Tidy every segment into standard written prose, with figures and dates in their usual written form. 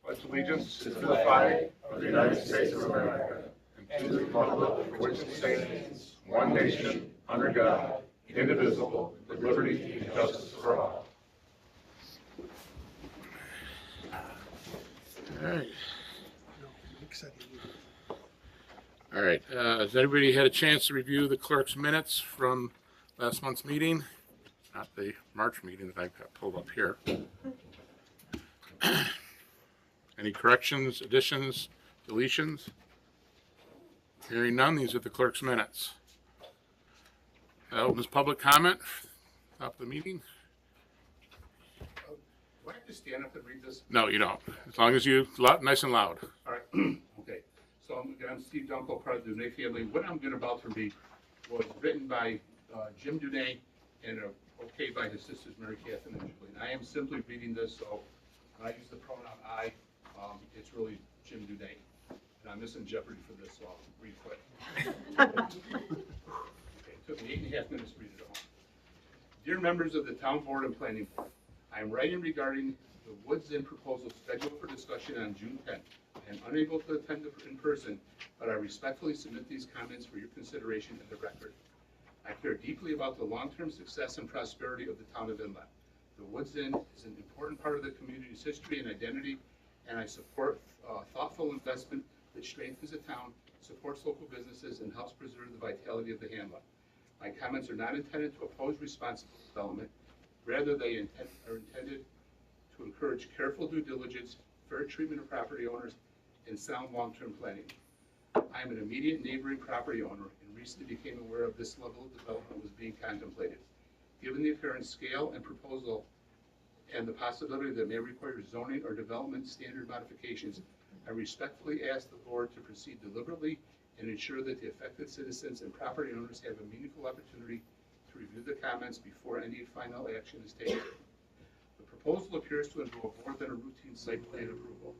pledge allegiance to the flag of the United States of America and to the republic for which it stands, one nation, under God, indivisible, with liberty and justice for all. All right. Has everybody had a chance to review the clerk's minutes from last month's meeting? Not the March meeting that I've got pulled up here. Any corrections, additions, deletions? Hearing none, these are the clerk's minutes. Opens public comment. Top of the meeting. Do I have to stand up and read this? No, you don't. As long as you nice and loud. All right. Okay. So I'm Steve Dunkel, part of the Dunay family. What I'm about to read was written by Jim Dunay and okayed by his sisters Mary Catherine and Julie. And I am simply reading this, so when I use the pronoun I, it's really Jim Dunay. And I'm missing Jeopardy for this, so I'll read quick. Okay, it took me 8.5 minutes to read it all. Dear members of the Town Board and Planning Board, I am writing regarding the Woods Inn proposal scheduled for discussion on June 10th. I am unable to attend in person, but I respectfully submit these comments for your consideration in the record. I care deeply about the long-term success and prosperity of the town of Inlet. The Woods Inn is an important part of the community's history and identity, and I support thoughtful investment that strengthens the town, supports local businesses, and helps preserve the vitality of the hamlet. My comments are not intended to oppose responsible development. Rather, they are intended to encourage careful due diligence, fair treatment of property owners, and sound long-term planning. I am an immediate neighboring property owner and recently became aware of this level of development was being contemplated. Given the apparent scale and proposal and the possibility that may require zoning or development standard modifications, I respectfully ask the board to proceed deliberately and ensure that the affected citizens and property owners have a meaningful opportunity to review the comments before any final action is taken. The proposal appears to involve more than a routine site plan approval.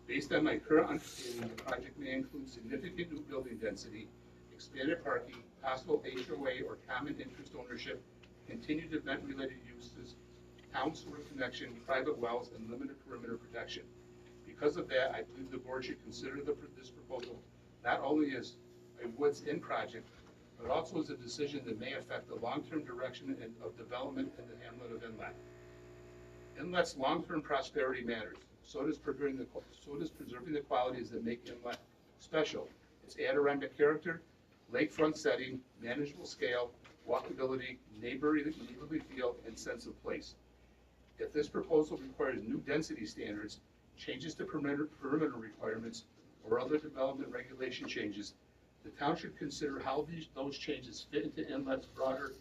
Based on my current understanding, the project may include significant new building density, expanded parking, possible HOA or common interest ownership, continued event-related uses, town sewer connection, private wells, and limited perimeter protection. Because of that, I believe the board should consider this proposal not only as a Woods Inn project, but also as a decision that may affect the long-term direction of development in the hamlet of Inlet. Inlet's long-term prosperity matters. So does preserving the qualities that make Inlet special. Its Adirondack character, lakefront setting, manageable scale, walkability, neighborly feel, and sense of place. If this proposal requires new density standards, changes to perimeter requirements, or other development regulation changes, the town should consider how those changes fit into Inlet's broader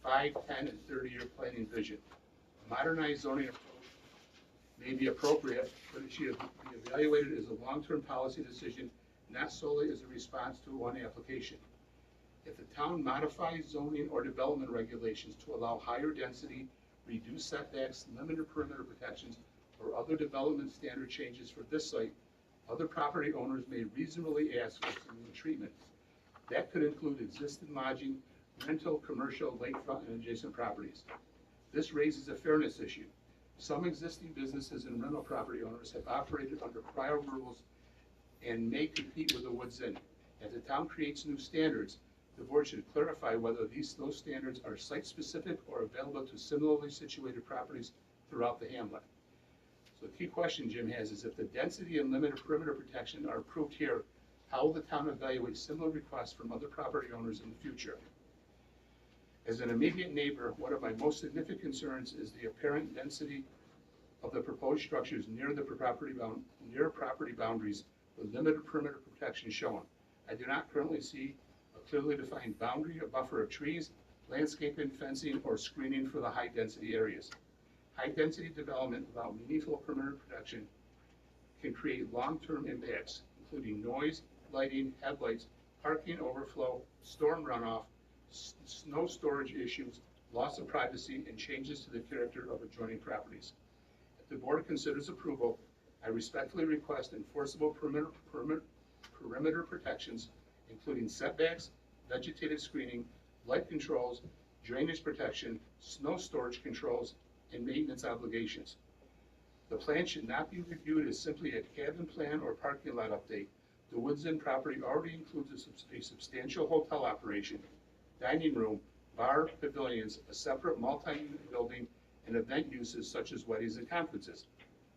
5, 10, and 30-year planning vision. A modernized zoning approach may be appropriate, but it should be evaluated as a long-term policy decision, not solely as a response to one application. If the town modifies zoning or development regulations to allow higher density, reduced setbacks, limited perimeter protections, or other development standard changes for this site, other property owners may reasonably ask for similar treatment. That could include existing lodging, rental, commercial, lakefront, and adjacent properties. This raises a fairness issue. Some existing businesses and rental property owners have operated under prior rules and may compete with the Woods Inn. As the town creates new standards, the board should clarify whether those standards are site-specific or available to similarly situated properties throughout the hamlet. So the key question Jim has is if the density and limited perimeter protection are approved here, how will the town evaluate similar requests from other property owners in the future? As an immediate neighbor, one of my most significant concerns is the apparent density of the proposed structures near property boundaries with limited perimeter protection shown. I do not currently see a clearly defined boundary or buffer of trees, landscaping, fencing, or screening for the high-density areas. High-density development without meaningful perimeter protection can create long-term impacts, including noise, lighting, headlights, parking overflow, storm runoff, snow storage issues, loss of privacy, and changes to the character of adjoining properties. If the board considers approval, I respectfully request enforceable perimeter protections, including setbacks, vegetative screening, light controls, drainage protection, snow storage controls, and maintenance obligations. The plan should not be reviewed as simply a cabin plan or parking lot update. The Woods Inn property already includes a substantial hotel operation, dining room, bar, pavilions, a separate multi-unit building, and event uses such as weddings and conferences.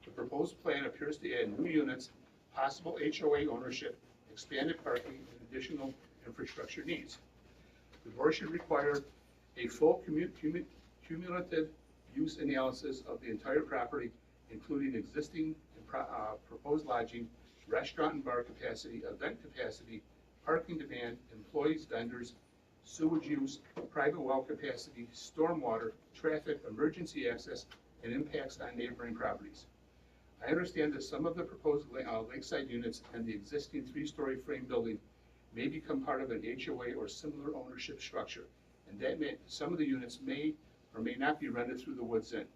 The proposed plan appears to add new units, possible HOA ownership, expanded parking, and additional infrastructure needs. The board should require a full cumulative use analysis of the entire property, including existing and proposed lodging, restaurant and bar capacity, event capacity, parking demand, employees, vendors, sewage use, private well capacity, stormwater, traffic, emergency access, and impacts on neighboring properties. I understand that some of the proposed lakeside units and the existing 3-story frame building may become part of an HOA or similar ownership structure, and that some of the units may or may not be rented through the Woods Inn.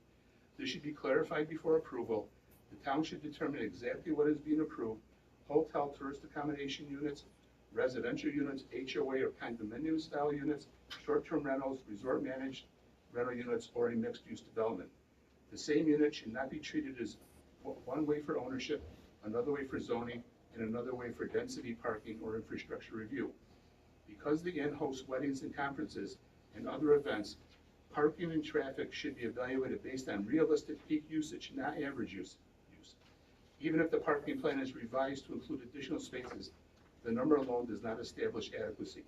This should be clarified before approval. The town should determine exactly what is being approved: hotel tourist accommodation units, residential units, HOA or condominium style units, short-term rentals, resort managed rental units, or a mixed-use development. The same unit should not be treated as one way for ownership, another way for zoning, and another way for density, parking, or infrastructure review. Because the inn hosts weddings and conferences and other events, parking and traffic should be evaluated based on realistic peak usage, not average use. Even if the parking plan is revised to include additional spaces, the number alone does not establish adequacy.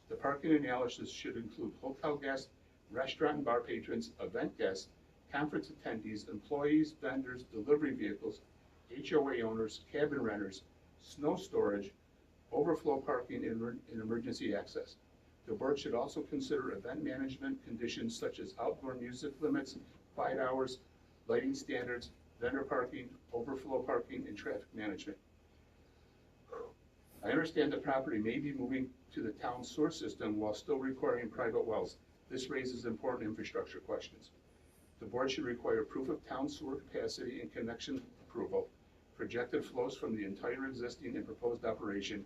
The parking analysis should include hotel guests, restaurant and bar patrons, event guests, conference attendees, employees, vendors, delivery vehicles, HOA owners, cabin renters, snow storage, overflow parking, and emergency access. The board should also consider event management conditions such as outdoor music limits, quiet hours, lighting standards, vendor parking, overflow parking, and traffic management. I understand the property may be moving to the town sewer system while still requiring private wells. This raises important infrastructure questions. The board should require proof of town sewer capacity and connection approval, projected flows from the entire existing and proposed operation,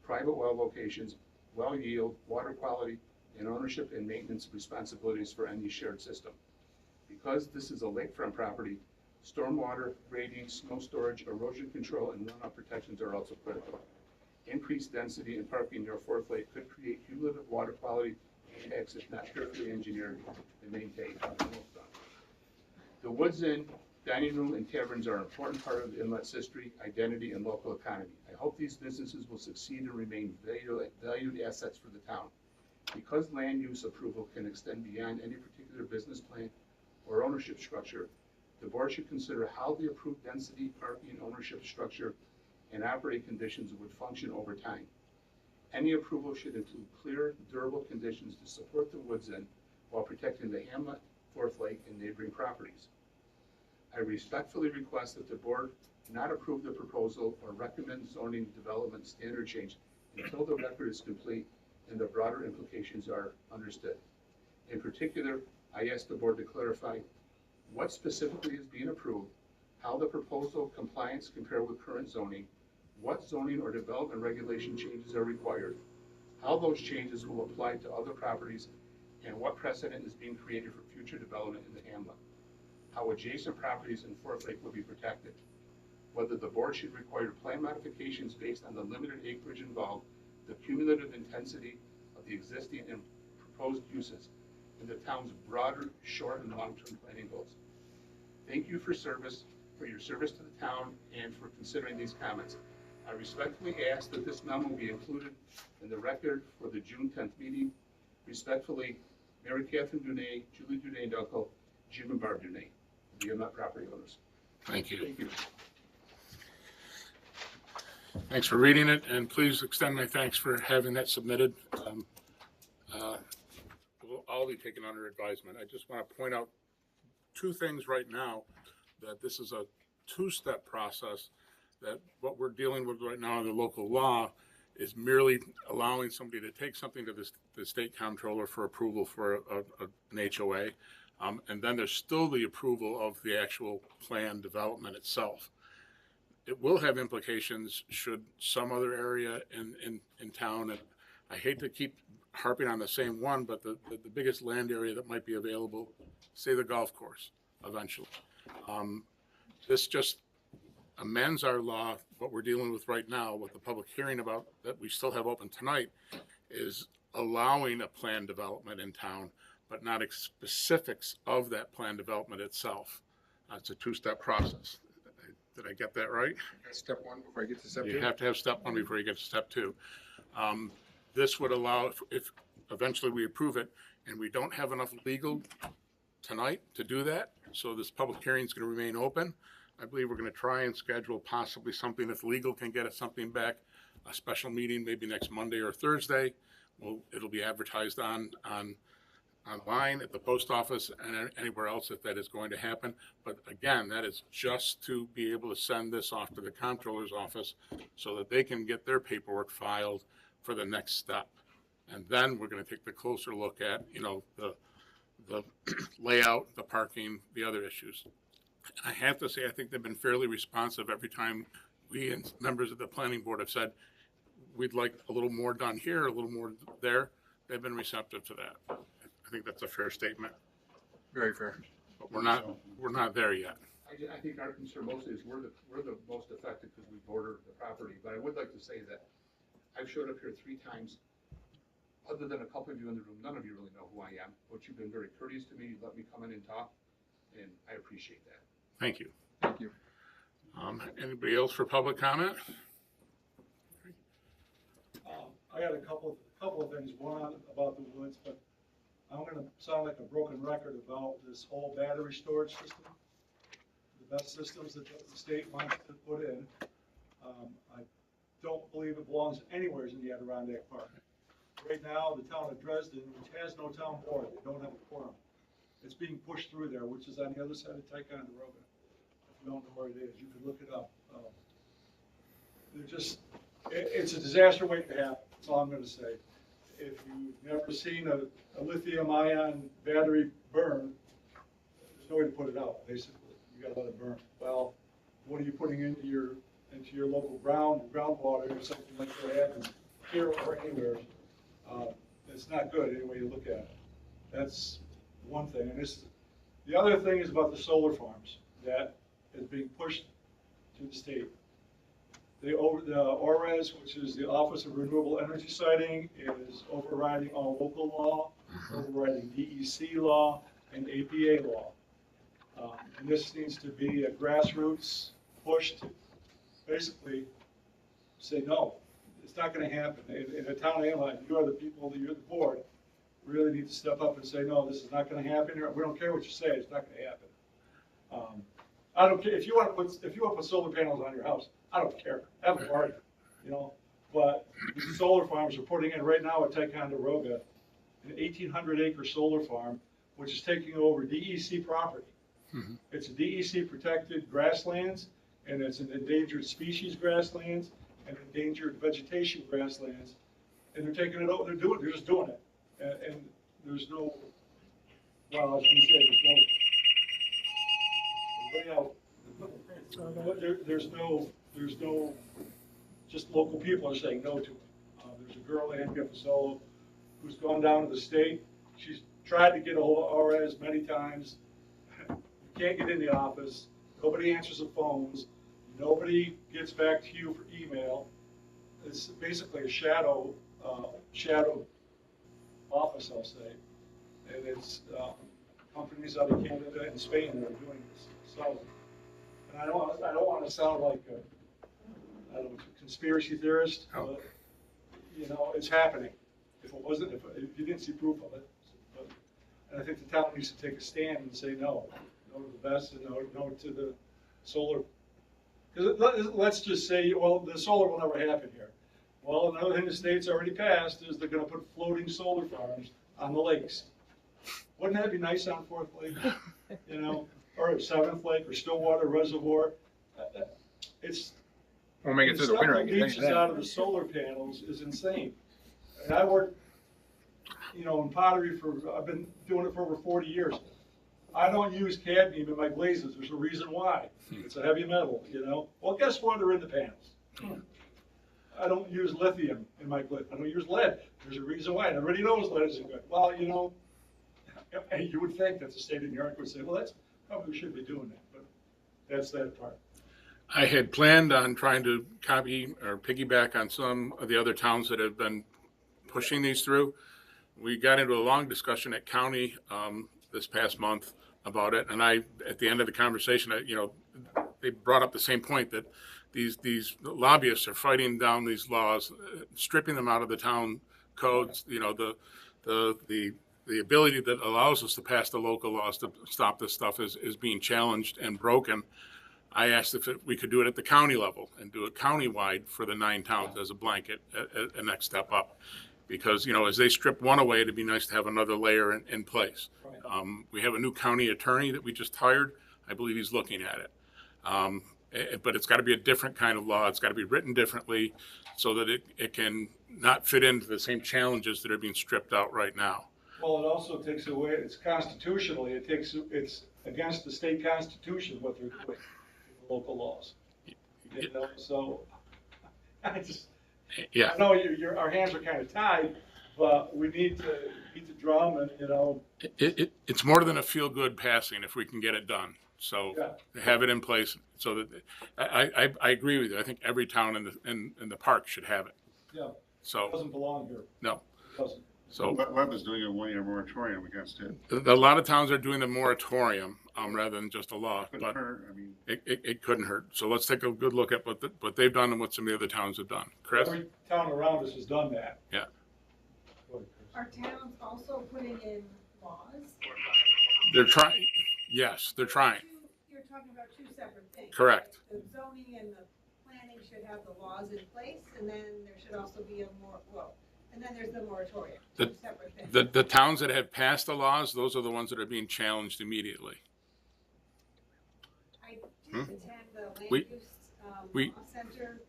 private well locations, well yield, water quality, and ownership and maintenance responsibilities for any shared system. Because this is a lakefront property, stormwater, grading, snow storage, erosion control, and runoff protections are also critical. Increased density and parking near Fourth Lake could create cumulative water quality impacts if not carefully engineered and maintained. The Woods Inn, dining room, and taverns are an important part of the Inlet's history, identity, and local economy. I hope these businesses will succeed and remain valued assets for the town. Because land use approval can extend beyond any particular business plan or ownership structure, the board should consider how the approved density, parking, ownership structure, and operating conditions would function over time. Any approval should include clear, durable conditions to support the Woods Inn while protecting the hamlet, Fourth Lake, and neighboring properties. I respectfully request that the board not approve the proposal or recommend zoning development standard change until the record is complete and the broader implications are understood. In particular, I ask the board to clarify what specifically is being approved, how the proposal compliance compare with current zoning, what zoning or development regulation changes are required, how those changes will apply to other properties, and what precedent is being created for future development in the hamlet, how adjacent properties in Fourth Lake will be protected, whether the board should require plan modifications based on the limited acreage involved, the cumulative intensity of the existing and proposed uses, and the town's broader short and long-term planning goals. Thank you for your service to the town and for considering these comments. I respectfully ask that this memo be included in the record for the June 10th meeting. Respectfully, Mary Catherine Dunay, Julie Dunay and Uncle Jim and Barb Dunay, the Inlet property owners. Thank you. Thank you. Thanks for reading it, and please extend my thanks for having that submitted. We'll all be taken under advisement. I just want to point out two things right now, that this is a two-step process, that what we're dealing with right now in the local law is merely allowing somebody to take something to the state comptroller for approval for an HOA. And then there's still the approval of the actual plan development itself. It will have implications should some other area in town, and I hate to keep harping on the same one, but the biggest land area that might be available, say the golf course eventually. This just amends our law. What we're dealing with right now, what the public hearing about that we still have open tonight, is allowing a plan development in town, but not specifics of that plan development itself. It's a two-step process. Did I get that right? Step one before I get to step two? You have to have step one before you get to step two. This would allow, if eventually we approve it, and we don't have enough legal tonight to do that, so this public hearing is going to remain open. I believe we're going to try and schedule possibly something, if legal can get us something back, a special meeting maybe next Monday or Thursday. Well, it'll be advertised online at the post office and anywhere else if that is going to happen. But again, that is just to be able to send this off to the comptroller's office so that they can get their paperwork filed for the next step. And then we're going to take the closer look at, the layout, the parking, the other issues. I have to say, I think they've been fairly responsive every time we and members of the planning board have said, we'd like a little more done here, a little more there. They've been receptive to that. I think that's a fair statement, Very fair. but we're not there yet. I think our concern mostly is we're the most affected because we border the property, but I would like to say that I've showed up here 3 times. Other than a couple of you in the room, none of you really know who I am, but you've been very courteous to me. You let me come in and talk, and I appreciate that. Thank you. Thank you. Anybody else for public comment? I got a couple of things. One about the woods, but I'm going to sound like a broken record about this whole battery storage system. The best systems that the state wants to put in. I don't believe it belongs anywhere in the Adirondack Park. Right now, the town of Dresden, which has no town board, they don't have a quorum. It's being pushed through there, which is on the other side of Ticonderoga. If you don't know where it is, you can look it up. It's a disaster waiting to happen. That's all I'm going to say. If you've never seen a lithium-ion battery burn, there's no way to put it out. Basically, you got to let it burn. Well, what are you putting into your local groundwater or something like that here or anywhere? It's not good any way you look at it. That's one thing. And the other thing is about the solar farms that is being pushed to the state. The ORES, which is the Office of Renewable Energy Siting, is overriding all local law, overriding DEC law, and APA law. And this needs to be a grassroots push to basically say no. It's not going to happen. In a town of Inlet, you are the people, you're the board, really need to step up and say, no, this is not going to happen. We don't care what you say, it's not going to happen. I don't care if you want to put solar panels on your house. I don't care. Have a party, But the solar farms are putting in right now at Ticonderoga an 1,800-acre solar farm, which is taking over DEC property. Mm-hmm. It's a DEC protected grasslands, and it's an endangered species grasslands and endangered vegetation grasslands, and they're taking it over. They're just doing it, and there's no. Well, I was going to say there's no. Just local people are saying no to it. There's a girl, Andrea Fasolo, who's gone down to the state. She's tried to get a hold of RS many times. You can't get in the office. Nobody answers the phones. Nobody gets back to you for email. It's basically a shadow office, I'll say. And it's companies out of Canada and Spain that are doing this. So, and I don't want to sound like a conspiracy theorist, but it's happening. If you didn't see proof of it, and I think the town needs to take a stand and say no to the best, and no to the solar. Because let's just say, well, the solar will never happen here. Well, another thing the state's already passed is they're going to put floating solar farms on the lakes. Wouldn't that be nice on Fourth Lake, or Seventh Lake, or Stillwater Reservoir? We'll make it through the winter. The stuff that leaches out of the solar panels is insane. And I work, in pottery I've been doing it for over 40 years. I don't use cadmium in my glazes. There's a reason why. It's a heavy metal, Well, guess what? They're in the panels. I don't use lithium in my glaze. I don't use lead. There's a reason why. And everybody knows lead isn't good. Well, and you would think that the state of New York would say, well, that's probably we should be doing that. But That's that part. I had planned on trying to copy or piggyback on some of the other towns that have been pushing these through. We got into a long discussion at county this past month about it, and at the end of the conversation, they brought up the same point that these lobbyists are fighting down these laws, stripping them out of the town codes. The ability that allows us to pass the local laws to stop this stuff is being challenged and broken. I asked if we could do it at the county level and do it countywide for the 9 towns as a blanket, a next step up. Because, as they strip one away, it'd be nice to have another layer in place. We have a new county attorney that we just hired. I believe he's looking at it. But it's got to be a different kind of law. It's got to be written differently so that it can not fit into the same challenges that are being stripped out right now. Well, it also takes away, it's constitutionally, it's against the state constitution what they're doing, the local laws. So, Yeah. I know our hands are kind of tied, but we need to beat the drum and, It's more than a feel-good passing if we can get it done. So have it in place so that I agree with you. I think every town in the park should have it. Yeah. So It doesn't belong here. no. It doesn't. So Webb is doing a 1-year moratorium against it. a lot of towns are doing the moratorium rather than just a law, Couldn't but hurt, I mean, it couldn't hurt. So let's take a good look at what they've done and what some of the other towns have done. Chris? Every town around us has done that. Yeah. Go ahead, Chris. Are towns also putting in laws? They're trying. Yes, they're trying. You're talking about 2 separate things. Correct. The zoning and the planning should have the laws in place, and then there should also be and then there's the moratorium. 2 separate things. The towns that have passed the laws, those are the ones that are being challenged immediately. I did attend the land We- use we- law center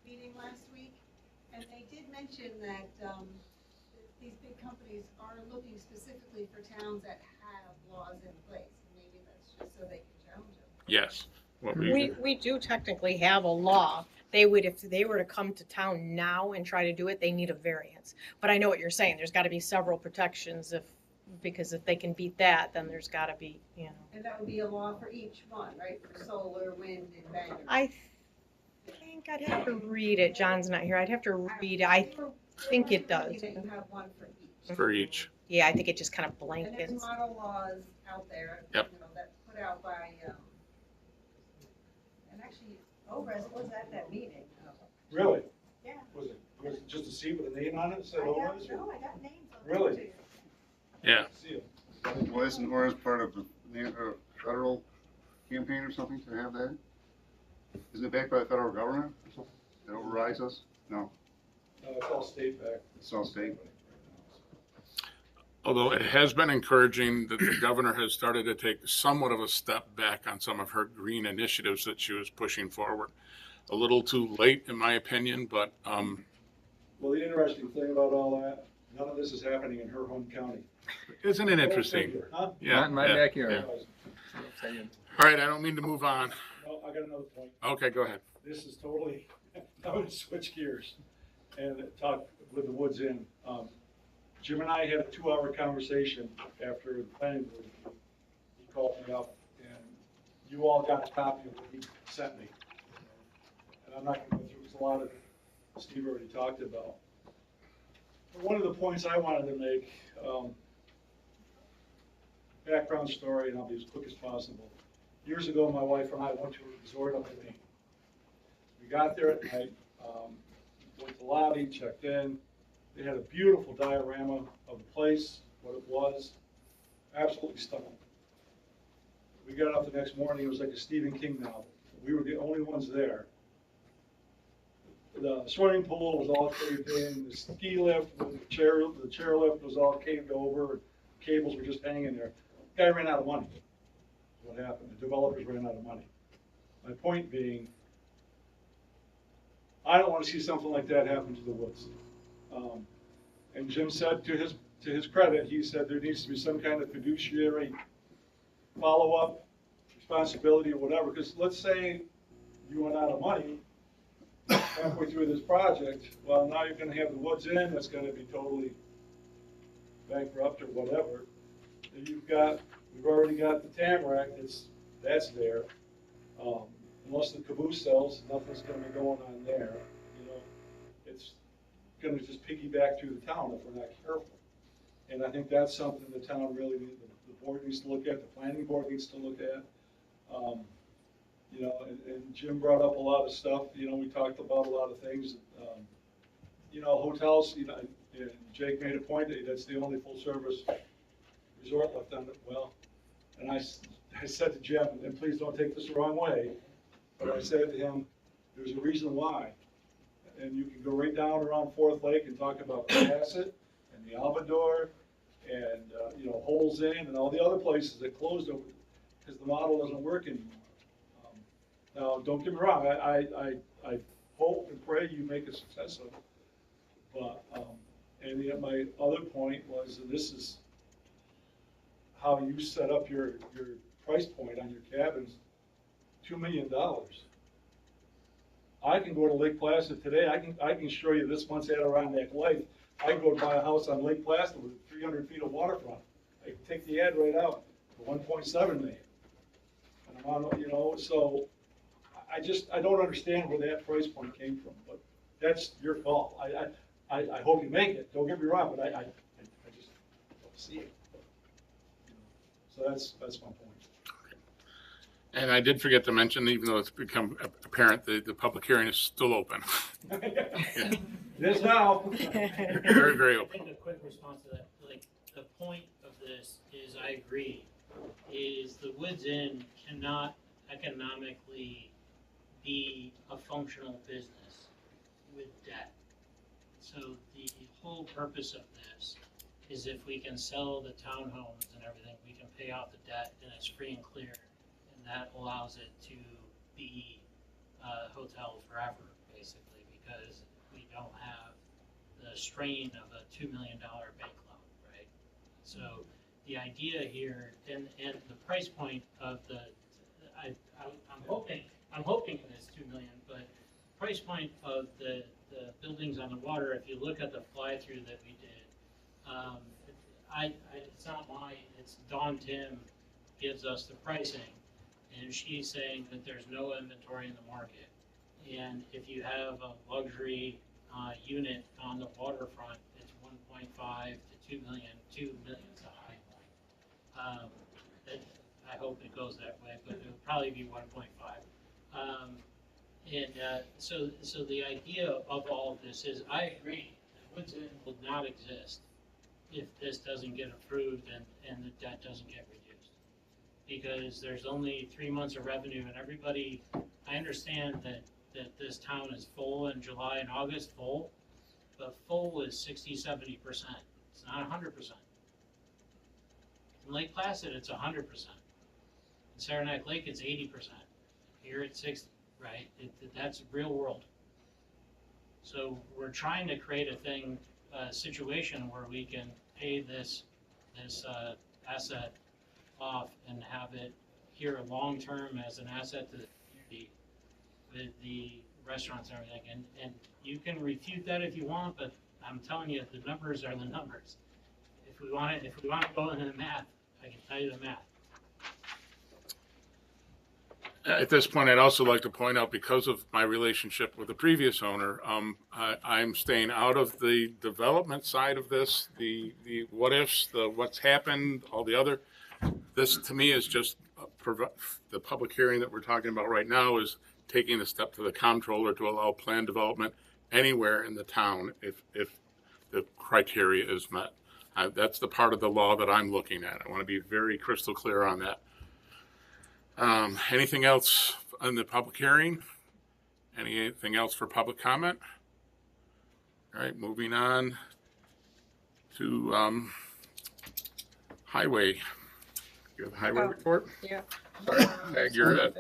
meeting last week, and they did mention that these big companies are looking specifically for towns that have laws in place. Maybe that's just so they can challenge them. Yes. What We do technically have a law. They would, if they were to come to town now and try to do it, they need a variance. But I know what you're saying. There's got to be several protections because if they can beat that, then there's got to be, And that would be a law for each one, right? For solar, wind, and Bangor. I think I'd have to read it. John's not here. I'd have to read it. I think it does. You have one for each. For each. Yeah, I think it just kind of And there's blankets. model laws out there, Yep. that put out by, and actually, ORES was at that meeting. Really? Yeah. Was it just a seat with a name on it? Said I got, Oris, or- no, I got names. I'll give Really? it to you. Yeah. See it. well, isn't Oris part of the federal campaign or something to have that? Isn't it backed by the federal government or something? That overrides us? No, No, it's all state back. it's all state. Although it has been encouraging that the governor has started to take somewhat of a step back on some of her green initiatives that she was pushing forward. A little too late, in my opinion, but Well, the interesting thing about all that, none of this is happening in her home county. isn't it interesting? Huh? Yeah. Not in my yeah, backyard. yeah. All right, I don't mean to move on. No, I got another point. Okay, go ahead. This is totally, I'm gonna switch gears and talk with the Woods Inn. Jim and I had a 2-hour conversation after the planning board. He called me up and you all got a copy of what he sent me. And I'm not gonna go through, because a lot of Steve already talked about. But one of the points I wanted to make, background story, and I'll be as quick as possible. Years ago, my wife and I went to a resort up in Maine. We got there at night, went to the lobby, checked in. They had a beautiful diorama of the place, what it was, absolutely stunning. We got up the next morning, it was like a Stephen King novel. We were the only ones there. The swimming pool was all caved in, the ski lift, the chairlift was all caved over, cables were just hanging there. Guy ran out of money. What happened? The developers ran out of money. My point being, I don't want to see something like that happen to the Woods. And Jim said, to his credit, he said there needs to be some kind of fiduciary follow-up, responsibility or whatever, because let's say you run out of money halfway through this project, well, now you're gonna have the Woods Inn that's gonna be totally bankrupt or whatever. And we've already got the Tamarack that's there. Unless the caboose sells, nothing's gonna be going on there, you know. It's gonna just piggyback through the town if we're not careful. And I think that's something the town really, the board needs to look at, the planning board needs to look at. You know, and Jim brought up a lot of stuff, you know, we talked about a lot of things. You know, hotels, you know, and Jake made a point that that's the only full-service resort left on it. Well, and I said to Jim, and please don't take this the wrong way, but I said to him, there's a reason why. And you can go right down around Fourth Lake and talk about Bassett and the Alvador and, you know, Holes Inn and all the other places that closed over, because the model doesn't work anymore. Now, don't get me wrong, I hope and pray you make a success of it. But, and yet my other point was, and this is how you set up your price point on your cabins, $2 million. I can go to Lake Placid today, I can show you this month's Adirondack Life. I can go to buy a house on Lake Placid with 300 feet of waterfront. I can take the ad right out for 1.7 million. And I'm on, you know, so I don't understand where that price point came from, but that's your call. I hope you make it, don't get me wrong, but I just don't see it. You know, so that's my point. And I did forget to mention, even though it's become apparent, the public hearing is still open. It is now. Very, very I open. think a quick response to that, like, the point of this is, I agree, is the Woods Inn cannot economically be a functional business with debt. So the whole purpose of this is if we can sell the townhomes and everything, we can pay off the debt and it's free and clear. And that allows it to be a hotel forever, basically, because we don't have the strain of a $2 million bank loan, right? So the idea here, and the price point of the, I'm hoping it's 2 million, but price point of the buildings on the water, if you look at the fly-through that we did, it's not mine, it's Dawn Tim gives us the pricing, and she's saying that there's no inventory in the market. And if you have a luxury unit on the waterfront, it's 1.5 to 2 million. 2 million is a high point. I hope it goes that way, but it'll probably be 1.5. So the idea of all of this is, I agree, that Woods Inn will not exist if this doesn't get approved and the debt doesn't get reduced. Because there's only 3 months of revenue, and everybody, I understand that this town is full in July and August, but full is 60-70%. It's not 100%. In Lake Placid, it's 100%. In Saranac Lake, it's 80%. Here it's 60%, right? That's real world. So we're trying to create a situation where we can pay this asset off and have it here long term as an asset to the community with the restaurants and everything. And you can refute that if you want, but I'm telling you, the numbers are the numbers. If we want to go into the math, I can tell you the math. At this point, I'd also like to point out, because of my relationship with the previous owner, I'm staying out of the development side of this, the what ifs, the what's happened, all the other. This, to me, is just the public hearing that we're talking about right now is taking a step to the comptroller to allow planned development anywhere in the town if the criteria is met. That's the part of the law that I'm looking at. I want to be very crystal clear on that. Anything else on the public hearing? Anything else for public comment? All right, moving on to highway. You have the highway report? Yeah. Sorry, Peg, you're it.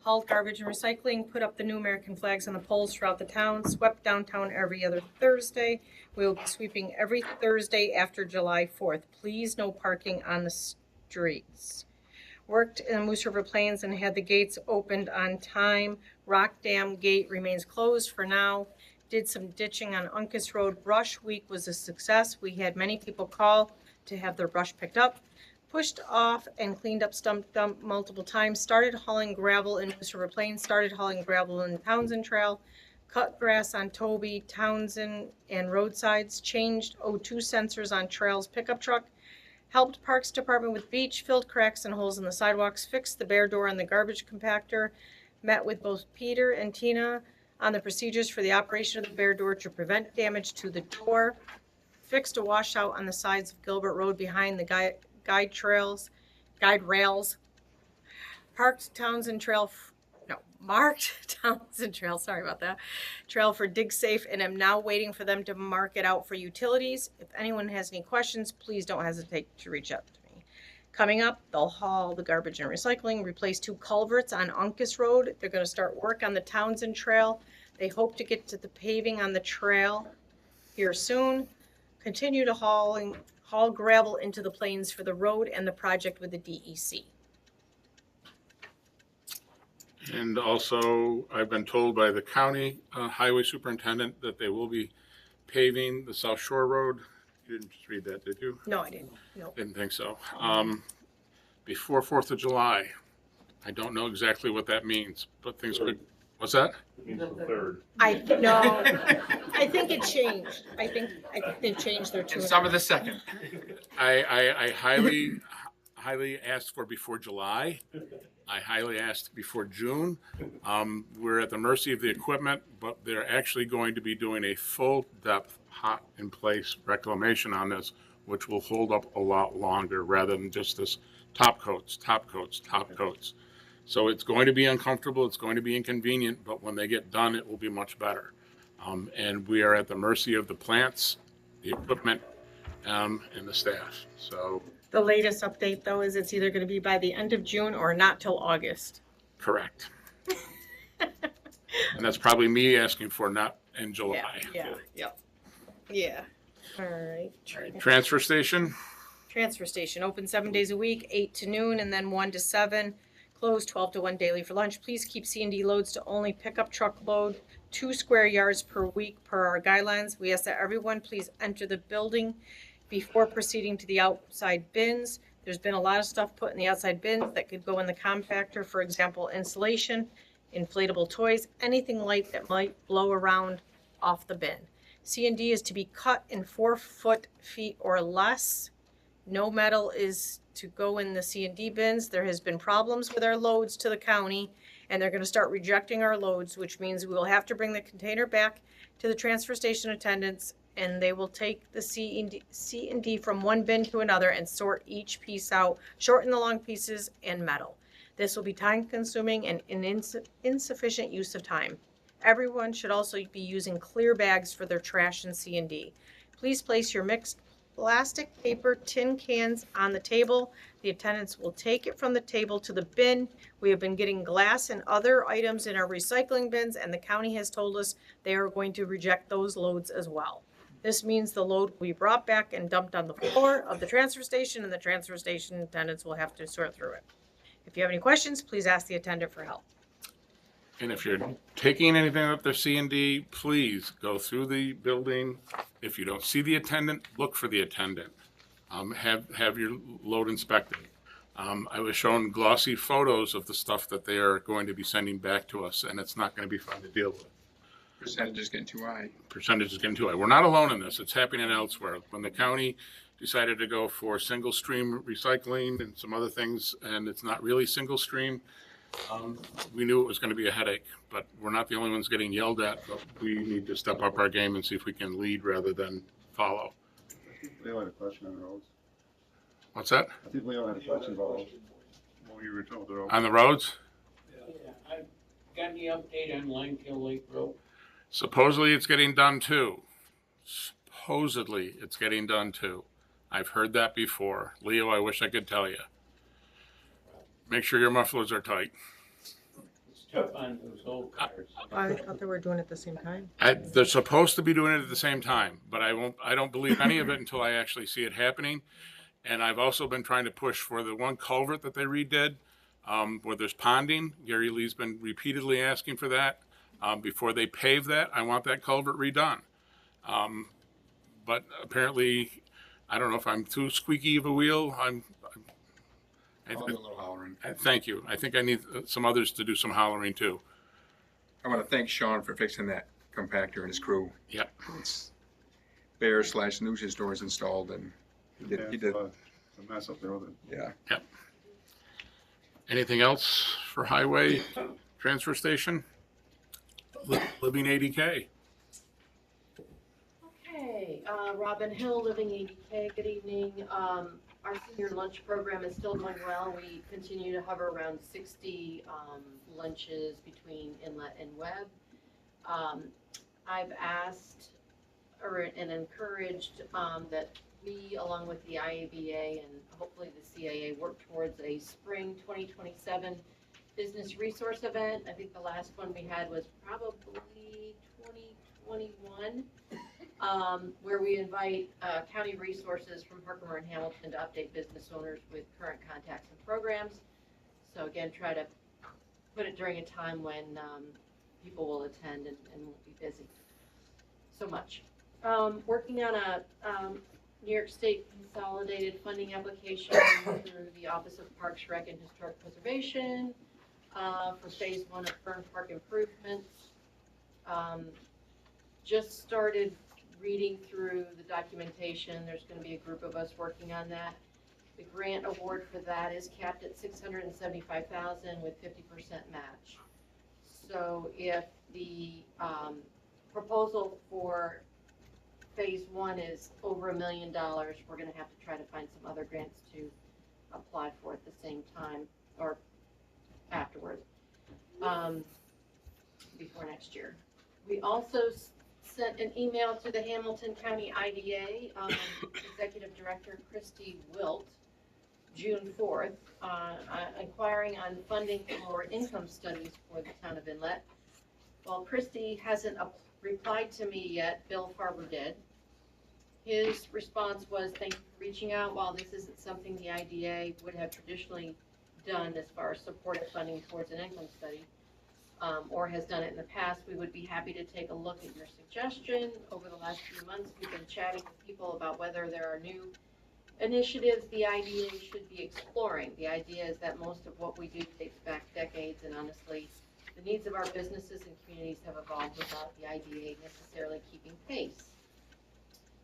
Hauled garbage and recycling, put up the new American flags on the poles throughout the town, swept downtown every other Thursday. We will be sweeping every Thursday after July 4th. Please, no parking on the streets. Worked in Moose River Plains and had the gates opened on time. Rock Dam Gate remains closed for now. Did some ditching on Uncas Road. Brush Week was a success. We had many people call to have their brush picked up. pushed off and cleaned up stump dump multiple times, started hauling gravel in Moose River Plains, started hauling gravel in Townsend Trail, cut grass on Toby, Townsend, and roadsides, changed O2 sensors on trails pickup truck, helped Parks Department with beach, filled cracks and holes in the sidewalks, fixed the bare door on the garbage compactor, met with both Peter and Tina on the procedures for the operation of the bare door to prevent damage to the door, fixed a washout on the sides of Gilbert Road behind the guide rails, marked Townsend Trail, sorry about that, trail for dig safe, and am now waiting for them to mark it out for utilities. If anyone has any questions, please don't hesitate to reach out to me. Coming up, they'll haul the garbage and recycling, replace 2 culverts on Uncas Road. They're going to start work on the Townsend Trail. They hope to get to the paving on the trail here soon. Continue to haul gravel into the plains for the road and the project with the DEC. And also, I've been told by the county highway superintendent that they will be paving the South Shore Road. You didn't just read that, did you? No, I didn't. No. Didn't think so. Before 4th of July. I don't know exactly what that means, but things could. What's that? It means the third. I think it changed. I think they've changed their tune. And some of the second. I highly asked for before July. I highly asked before June. We're at the mercy of the equipment, but they're actually going to be doing a full depth, hot in place reclamation on this, which will hold up a lot longer rather than just this top coats. So it's going to be uncomfortable. It's going to be inconvenient, but when they get done, it will be much better. And we are at the mercy of the plants, the equipment, and the staff. So. The latest update, though, is it's either going to be by the end of June or not till August. Correct. And that's probably me asking for not in July. Yeah. All right. Transfer station, Transfer station, open 7 days a week, 8 to noon, and then 1 to 7. Closed 12 to 1 daily for lunch. Please keep C&D loads to only pickup truck load, 2 square yards per week per our guidelines. We ask that everyone please enter the building before proceeding to the outside bins. There's been a lot of stuff put in the outside bins that could go in the compactor. For example, insulation, inflatable toys, anything light that might blow around off the bin. C&D is to be cut in 4 feet or less. No metal is to go in the C&D bins. There has been problems with our loads to the county, and they're going to start rejecting our loads, which means we will have to bring the container back to the transfer station attendants, and they will take the C&D from one bin to another and sort each piece out, shorten the long pieces and metal. This will be time consuming and an insufficient use of time. Everyone should also be using clear bags for their trash and C&D. Please place your mixed plastic, paper, tin cans on the table. The attendants will take it from the table to the bin. We have been getting glass and other items in our recycling bins, and the county has told us they are going to reject those loads as well. This means the load will be brought back and dumped on the floor of the transfer station, and the transfer station attendants will have to sort through it. If you have any questions, please ask the attendant for help. and if you're taking anything up the C&D, please go through the building. If you don't see the attendant, look for the attendant. Have your load inspected. I was shown glossy photos of the stuff that they are going to be sending back to us, and it's not going to be fun to deal with. Percentage is getting too high. Percentage is getting too high. We're not alone in this. It's happening elsewhere. When the county decided to go for single stream recycling and some other things, and it's not really single stream, we knew it was going to be a headache, but we're not the only ones getting yelled at, but we need to step up our game and see if we can lead rather than follow. Leo had a question on the roads. What's that? I think Leo had a question about what you were told the road. On the roads? I've got any update on Limekiln Lake Road? Supposedly it's getting done too. Supposedly it's getting done too. I've heard that before. Leo, I wish I could tell you. Make sure your mufflers are tight. It's tough on those old cars. I thought they were doing it at the same time. They're supposed to be doing it at the same time, but I don't believe any of it until I actually see it happening. And I've also been trying to push for the one culvert that they redid, where there's ponding. Gary Lee's been repeatedly asking for that. Before they pave that, I want that culvert redone. But apparently, I don't know if I'm too squeaky of a wheel. I'll do a little hollering. Thank you. I think I need some others to do some hollering too. I want to thank Sean for fixing that compactor and his crew. Yep. It's Bear/Nuisance doors installed, and he did. It's a mess up there with it. Yeah. Anything else for highway transfer station? Living 80K. Okay, Robin Hill, Living 80K, good evening. Our senior lunch program is still going well. We continue to hover around 60 lunches between Inlet and Webb. I've asked and encouraged that we, along with the IABA and hopefully the CAA, work towards a spring 2027 business resource event. I think the last one we had was probably 2021. Where we invite county resources from Herkimer and Hamilton to update business owners with current contacts and programs. So again, try to put it during a time when people will attend and won't be busy so much. Working on a New York State consolidated funding application through the Office of Parks, Rec, and Historic Preservation for phase 1 of Fern Park improvements. Just started reading through the documentation. There's going to be a group of us working on that. The grant award for that is capped at $675,000 with 50% match. So if the proposal for phase 1 is over $1 million, we're going to have to try to find some other grants to apply for at the same time or afterward, before next year. We also sent an email to the Hamilton County IDA, Executive Director Christy Wilt, June 4th, inquiring on funding for income studies for the town of Inlet. While Christy hasn't replied to me yet, Bill Farber did. His response was, thank you for reaching out. While this isn't something the IDA would have traditionally done as far as supportive funding towards an income study, or has done it in the past, we would be happy to take a look at your suggestion. Over the last few months, we've been chatting with people about whether there are new initiatives the IDA should be exploring. The idea is that most of what we do dates back decades, and honestly, the needs of our businesses and communities have evolved without the IDA necessarily keeping pace.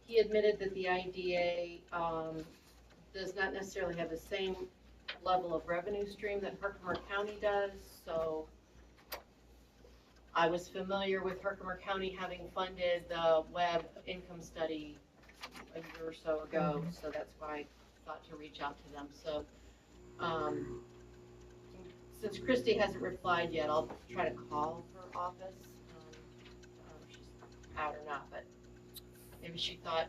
He admitted that the IDA does not necessarily have the same level of revenue stream that Herkimer County does, so I was familiar with Herkimer County having funded the Webb income study a year or so ago, so that's why I thought to reach out to them. So since Christy hasn't replied yet, I'll try to call her office. I don't know if she's out or not, but maybe she thought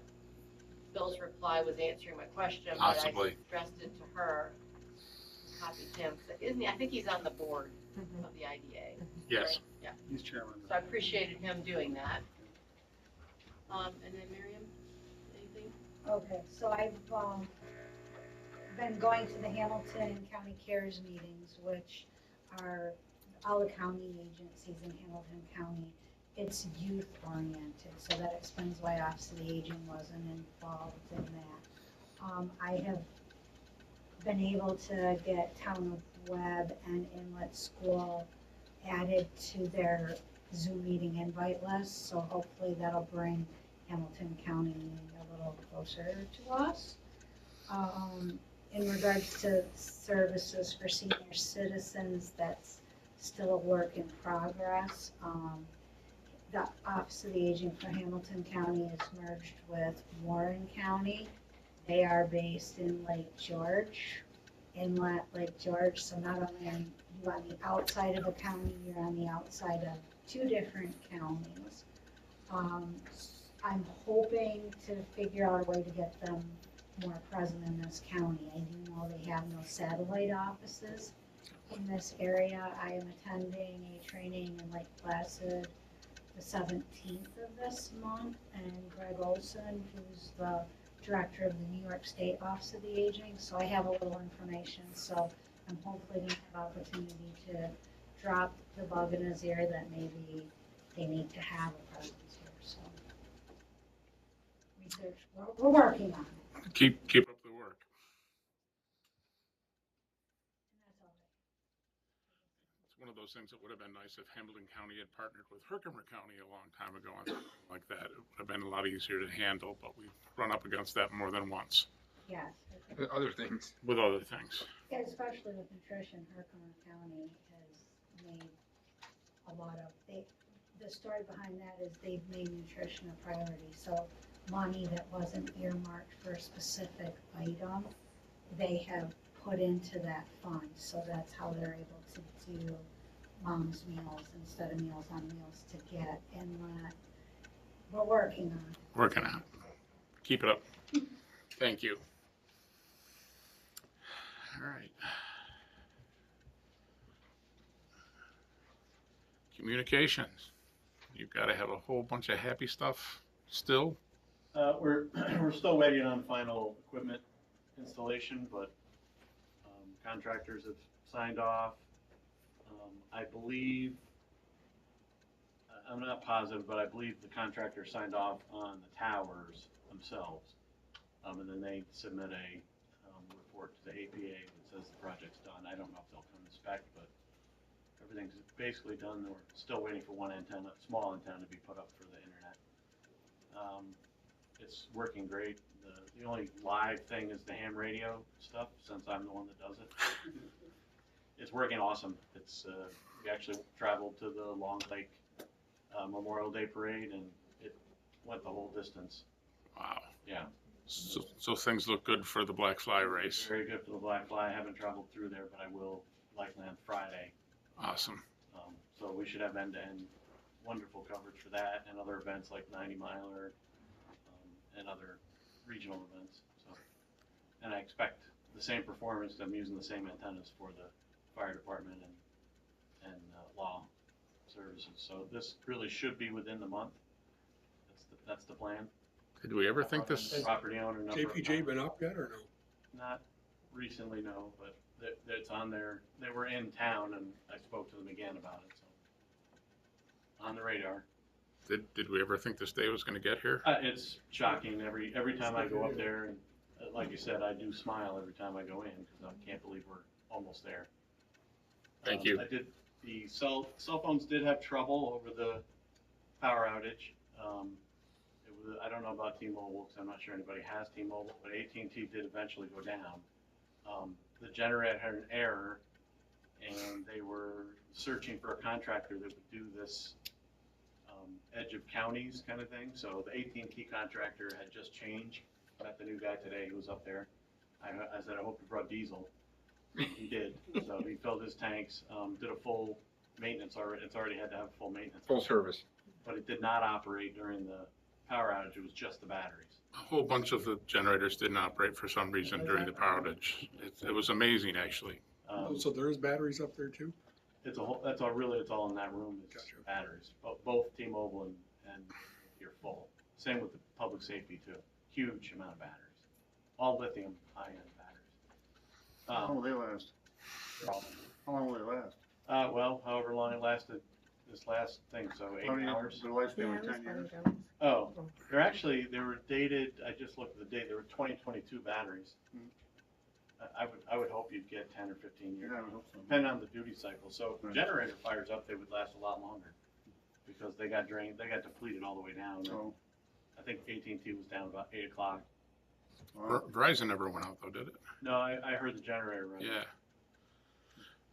Bill's reply was answering my question, Possibly. but I addressed it to her, copied him. Isn't he? I think he's on the board of the IDA. Yes. Right? Yeah. He's chairman. So I appreciated him doing that. And then Miriam, anything? Okay, so I've been going to the Hamilton County Cares meetings, which are all the county agencies in Hamilton County. It's youth oriented, so that explains why Office of the Aging wasn't involved in that. I have been able to get Town of Webb and Inlet School added to their Zoom meeting invite list, so hopefully that'll bring Hamilton County a little closer to us. In regards to services for senior citizens, that's still a work in progress. The Office of the Aging for Hamilton County is merged with Warren County. They are based in Lake George, Inlet, Lake George, so not only are you on the outside of a county, you're on the outside of 2 different counties. I'm hoping to figure out a way to get them more present in this county. I do know they have no satellite offices in this area. I am attending a training in Lake Placid the 17th of this month, and Greg Olson, who's the director of the New York State Office of the Aging, so I have a little information, so I'm hopefully going to have opportunity to drop the bug in his ear that maybe they need to have a presence here, so. Research, we're working on it. Keep up the work. one of those things that would have been nice if Hamilton County had partnered with Herkimer County a long time ago on something like that. It would have been a lot easier to handle, but we've run up against that more than once Yes. Other things. with other things. Yeah, especially with nutrition, Herkimer County has made a lot of, the story behind that is they've made nutrition a priority. So money that wasn't earmarked for a specific item, they have put into that fund. So that's how they're able to do mom's meals instead of Meals on Wheels to get Inlet. We're working on it. Working on it. Keep it up. Thank you. All right. Communications. You've got to have a whole bunch of happy stuff still. We're still waiting on final equipment installation, but contractors have signed off. I believe, I'm not positive, but I believe the contractor signed off on the towers themselves. And then they submit a report to the APA that says the project's done. I don't know if they'll come inspect, but everything's basically done. We're still waiting for one antenna, small antenna, to be put up for the internet. It's working great. The only live thing is the ham radio stuff, since I'm the one that does it. It's working awesome. It's we actually traveled to the Long Lake Memorial Day parade, and it went the whole distance. Wow. Yeah. So things look good for the Black Fly race. Very good for the Black Fly. I haven't traveled through there, but I will likely on Friday. Awesome. So we should have end-to-end wonderful coverage for that and other events like 90 Miler and other regional events. So, and I expect the same performance. I'm using the same antennas for the fire department and law services. So this really should be within the month. That's the plan. Did we ever think this? Property owner number. JPJ been up yet or no? Not recently, no, but it's on there. They were in town and I spoke to them again about it, so. On the radar. Did we ever think this day was going to get here? It's shocking every time I go up there, and like you said, I do smile every time I go in because I can't believe we're almost there. Thank you. The cell phones did have trouble over the power outage. I don't know about T-Mobile because I'm not sure anybody has T-Mobile, but AT&T did eventually go down. The generator had an error, and they were searching for a contractor that would do this edge of counties kind of thing. So the AT&T contractor had just changed. Met the new guy today who was up there. I said, I hope you brought diesel. He did. So he filled his tanks, did a full maintenance already. It's already had to have full maintenance. Full service. But it did not operate during the power outage. It was just the batteries. A whole bunch of the generators didn't operate for some reason during the power outage. It was amazing, actually. So there's batteries up there too? It's all in that room. It's Gotcha. batteries, both T-Mobile and you're full. Same with the public safety too. Huge amount of batteries. All lithium high-end batteries. How long will they last? How long will they last? Well, however long it lasted, this last thing, so 8 How many hours. The lifespan like 10 years? Oh, they were dated, I just looked at the date, they were 2022 batteries. I would hope you'd get 10 or 15 years. Yeah, I would hope so. Depending on the duty cycle. So if the Right. generator fires up, they would last a lot longer because they got drained, they got depleted all the way down. Oh, I think AT&T was down about 8 o'clock. wow. Verizon never went out though, did it? No, I heard the generator run. Yeah.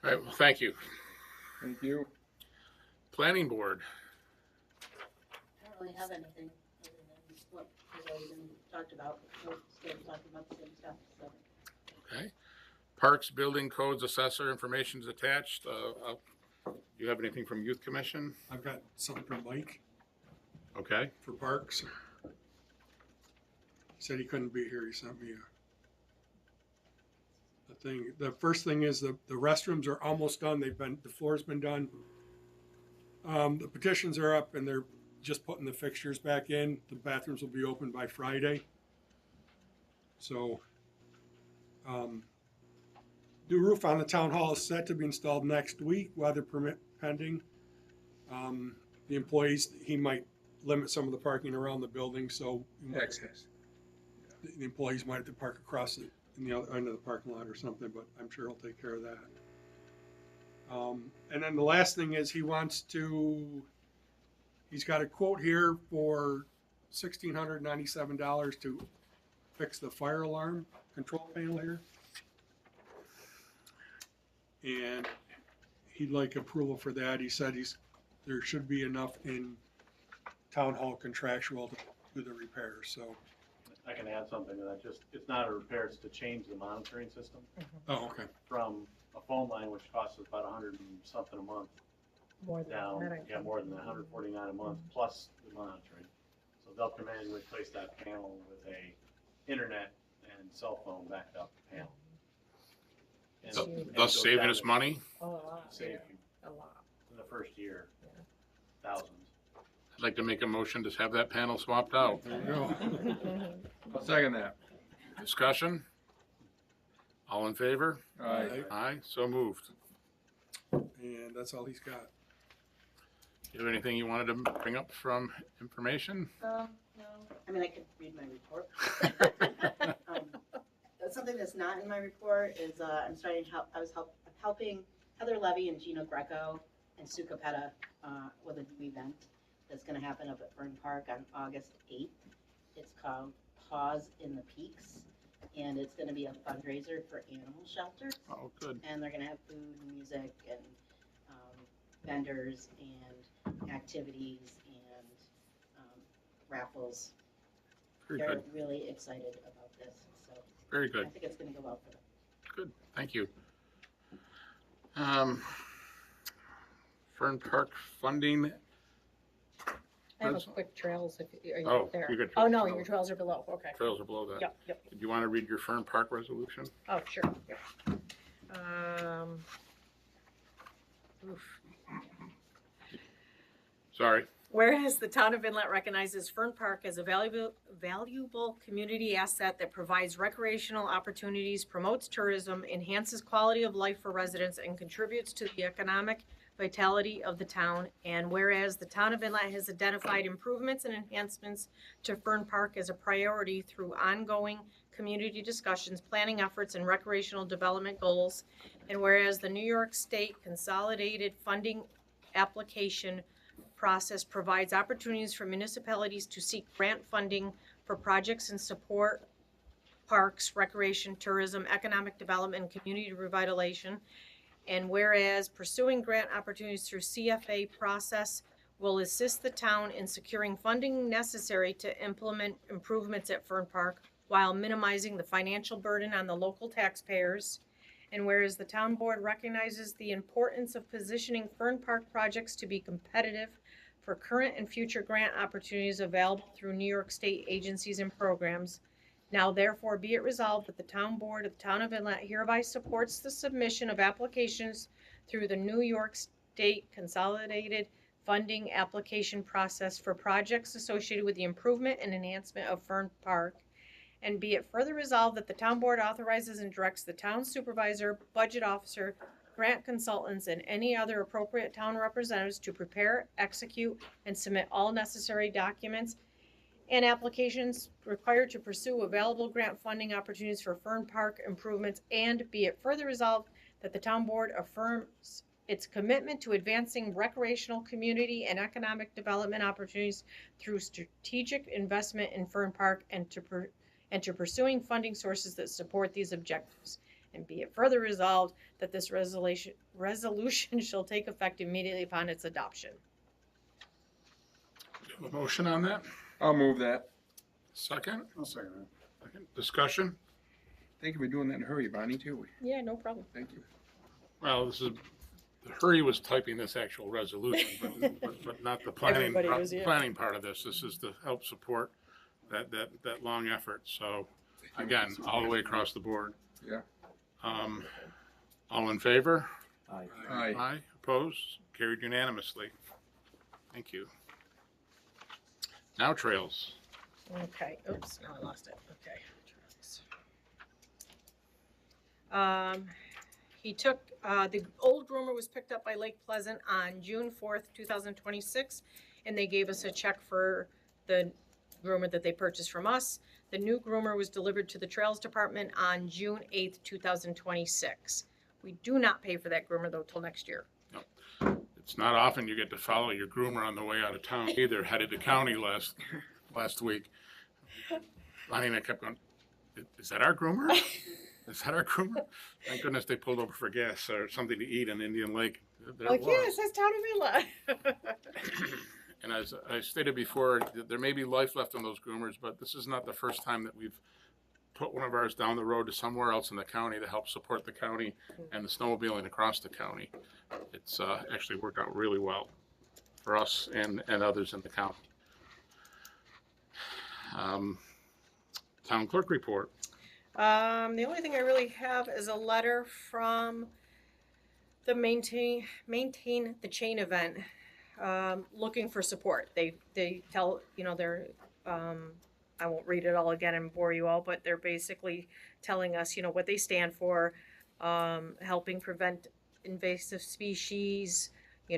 All right, well, thank you. Thank you. Planning board. I don't really have anything other than what has already been talked about. We're still talking about the same stuff, so. Okay. Parks, building codes, assessor, information's attached. Do you have anything from Youth Commission? I've got something from Mike Okay. for Parks. He said he couldn't be here. He sent me a thing. The first thing is the restrooms are almost done. The floor's been done. The petitions are up and they're just putting the fixtures back in. The bathrooms will be open by Friday. So, new roof on the town hall is set to be installed next week, weather permit pending. The employees, he might limit some of the parking around the building, so Access. the employees might have to park across in the other end of the parking lot or something, but I'm sure he'll take care of that. And then the last thing is he's got a quote here for $1,697 to fix the fire alarm control panel here. And he'd like approval for that. He said there should be enough in town hall contractual to do the repair, so. I can add something to that, it's not a repair, it's to change the monitoring system Oh, okay. from a phone line, which costs us about 100 and something a month, More than down, that, I yeah, think. more than that, 149 a month, plus the monitoring. So they'll come in and replace that panel with a internet and cell phone backed up panel. And- Thus and it Thus goes saving down us to money. Oh, a lot, Save yeah, you a lot. in the first year, Yeah. thousands. I'd like to make a motion to have that panel swapped out. There you go. I'll second that. Discussion? All in favor? Aye. Aye, so moved. And that's all he's got. You have anything you wanted to bring up from information? No, I mean, I could read my report. Something that's not in my report is, I'm starting to help, I'm helping Heather Levy and Gino Greco and Sue Capetta, with a new event that's gonna happen up at Fern Park on August 8th. It's called Pause in the Peaks, and it's gonna be a fundraiser for animal shelters. Oh, good. And they're gonna have food and music and, vendors and activities and, raffles. Very They're good. really excited about this, so Very I good. think it's gonna go well for them. Good. Thank you. Fern Park funding. I have a quick trails, are you Oh, up there? you got Oh, no, trails. your trails are below, okay. Trails are below that. Yep, yep. Do you want to read your Fern Park resolution? Oh, sure, yep. Oof. Sorry. Whereas the town of Inlet recognizes Fern Park as a valuable community asset that provides recreational opportunities, promotes tourism, enhances quality of life for residents, and contributes to the economic vitality of the town. And whereas the town of Inlet has identified improvements and enhancements to Fern Park as a priority through ongoing community discussions, planning efforts, and recreational development goals. And whereas the New York State Consolidated Funding Application process provides opportunities for municipalities to seek grant funding for projects and support parks, recreation, tourism, economic development, and community revitalization. And whereas pursuing grant opportunities through CFA process will assist the town in securing funding necessary to implement improvements at Fern Park while minimizing the financial burden on the local taxpayers. And whereas the town board recognizes the importance of positioning Fern Park projects to be competitive for current and future grant opportunities available through New York State agencies and programs, now therefore be it resolved that the town board of the town of Inlet hereby supports the submission of applications through the New York State Consolidated Funding Application process for projects associated with the improvement and enhancement of Fern Park. And be it further resolved that the town board authorizes and directs the town supervisor, budget officer, grant consultants, and any other appropriate town representatives to prepare, execute, and submit all necessary documents and applications required to pursue available grant funding opportunities for Fern Park improvements. And be it further resolved that the town board affirms its commitment to advancing recreational, community, and economic development opportunities through strategic investment in Fern Park and to pursuing funding sources that support these objectives. And be it further resolved that this resolution shall take effect immediately upon its adoption. Do you have a motion on that? I'll move that. Second? I'll second that. Second. Discussion? Thank you for doing that in a hurry, Bonnie, too. Yeah, no problem. Thank you. Well, the hurry was typing this actual resolution, but not the planning, Everybody was, yeah. planning part of this. This is to help support that long effort. So again, all the way across the board. Yeah. All in favor? Aye. Aye. Opposed? Carried unanimously. Thank you. Now trails. Okay, oops, no, I lost it, okay. He took, the old groomer was picked up by Lake Pleasant on June 4th, 2026, and they gave us a check for the groomer that they purchased from us. The new groomer was delivered to the Trails Department on June 8th, 2026. We do not pay for that groomer though till next year. It's not often you get to follow your groomer on the way out of town either. Headed to county last week. Lonnie and I kept going, is that our groomer? Is that our groomer? Thank goodness they pulled over for gas or something to eat in Indian Lake. There Like, it yeah, it was. says Town of Inlet. And as I stated before, there may be life left on those groomers, but this is not the first time that we've put one of ours down the road to somewhere else in the county to help support the county and the snowmobiling across the county. It's actually worked out really well for us and others in the county. Town clerk report. The only thing I really have is a letter from the maintain the chain event, looking for support. They tell, they're, I won't read it all again and bore you all, but they're basically telling us, what they stand for, helping prevent invasive species, they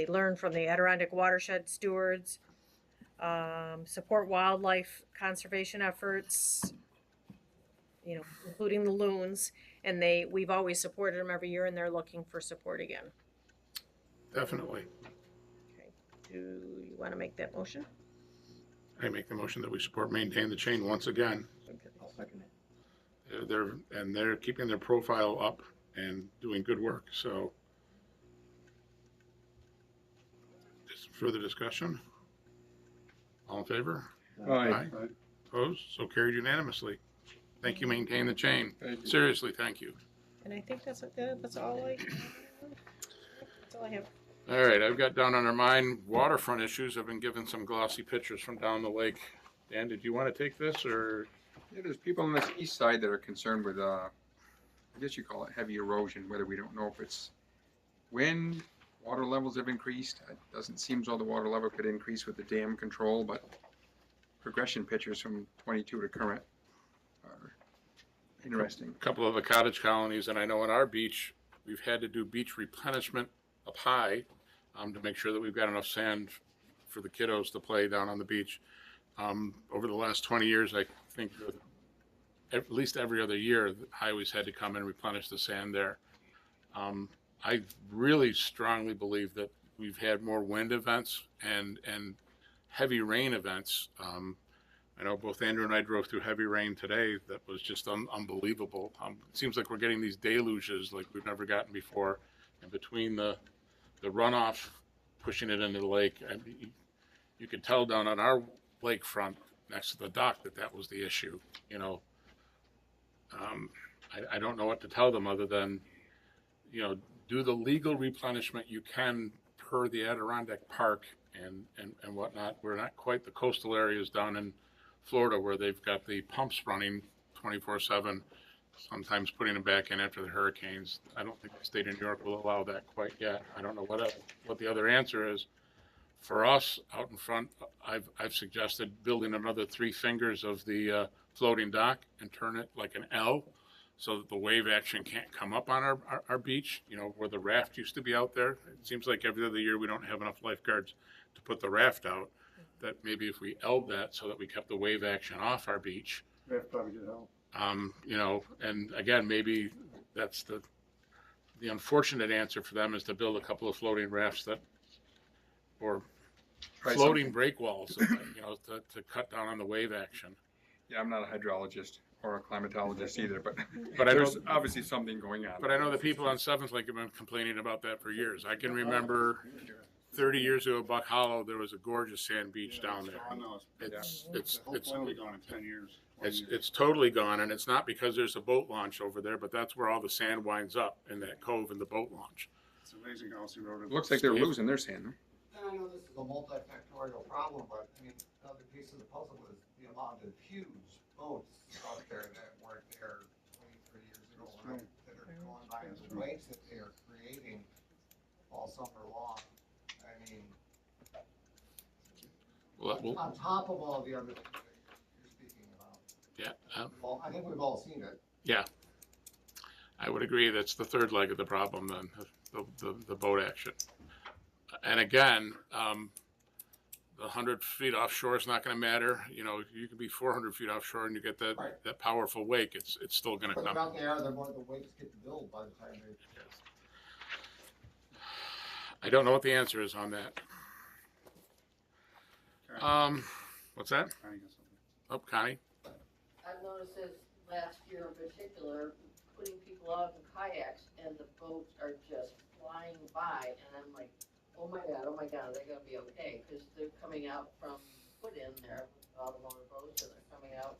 learn from the Adirondack watershed stewards, support wildlife conservation efforts, including the loons, and we've always supported them every year, and they're looking for support again. Definitely. Okay. Do you want to make that motion? I make the motion that we support Maintain the Chain once again. I'll second it. They're keeping their profile up and doing good work. So, just further discussion. All in favor? Aye. Opposed? So carried unanimously. Thank you, Maintain the Chain. Thank you. Seriously, thank you. And I think that's all I have. All right, I've got down under mine waterfront issues. I've been given some glossy pictures from down the lake. Dan, did you want to take this or? Yeah, there's people on the east side that are concerned with, I guess you call it heavy erosion, whether we don't know if it's wind, water levels have increased. It doesn't seem as though the water level could increase with the dam control, but progression pictures from 22 to current are interesting. A couple of the cottage colonies, and I know on our beach, we've had to do beach replenishment up high to make sure that we've got enough sand for the kiddos to play down on the beach. Over the last 20 years, I think at least every other year, the highways had to come and replenish the sand there. I really strongly believe that we've had more wind events and heavy rain events. I know both Andrew and I drove through heavy rain today. That was just unbelievable. It seems like we're getting these deluges like we've never gotten before. And between the runoff pushing it into the lake, you could tell down on our lakefront next to the dock that was the issue. I don't know what to tell them other than, do the legal replenishment you can per the Adirondack Park and whatnot. We're not quite the coastal areas down in Florida where they've got the pumps running 24/7, sometimes putting them back in after the hurricanes. I don't think the state of New York will allow that quite yet. I don't know what the other answer is. For us out in front, I've suggested building another 3 fingers of the floating dock and turn it like an L so that the wave action can't come up on our beach, where the raft used to be out there. It seems like every other year we don't have enough lifeguards to put the raft out. That maybe if we L'd that so that we kept the wave action off our beach. That probably did help. And again, maybe that's the unfortunate answer for them is to build a couple of floating rafts or floating break walls, to cut down on the wave action. Yeah, I'm not a hydrologist or a climatologist either, but I there's know, obviously something going on. But I know the people on 7th Lake have been complaining about that for years. I can remember 30 years ago, Buck Hollow, there was a gorgeous sand beach down there. It's only gone in 10 years. It's totally gone, and it's not because there's a boat launch over there, but that's where all the sand winds up in that cove in the boat launch. It's amazing how else eroded. Looks like they're losing their sand. And I know this is a multifactorial problem, but another piece of the puzzle is the amount of huge boats out there that weren't there 23 years ago, right? That are going by and the waves that they are creating all summer long. On top of all the other things that you're speaking about. Yeah. Well, I think we've all seen it. Yeah. I would agree that's the third leg of the problem then, the boat action. And again, the 100 feet offshore is not going to matter. You know, you could be 400 feet offshore and you get that, Right. that powerful wake. It's still going to But the come. out they are, the more the wakes get built by the time they. I don't know what the answer is on that. What's that? Connie got something. Oh, Connie? I've noticed this last year in particular, putting people out in kayaks and the boats are just flying by and I'm like, oh my God, they're gonna be okay, because they're coming out from put in there with all the motor boats and they're coming out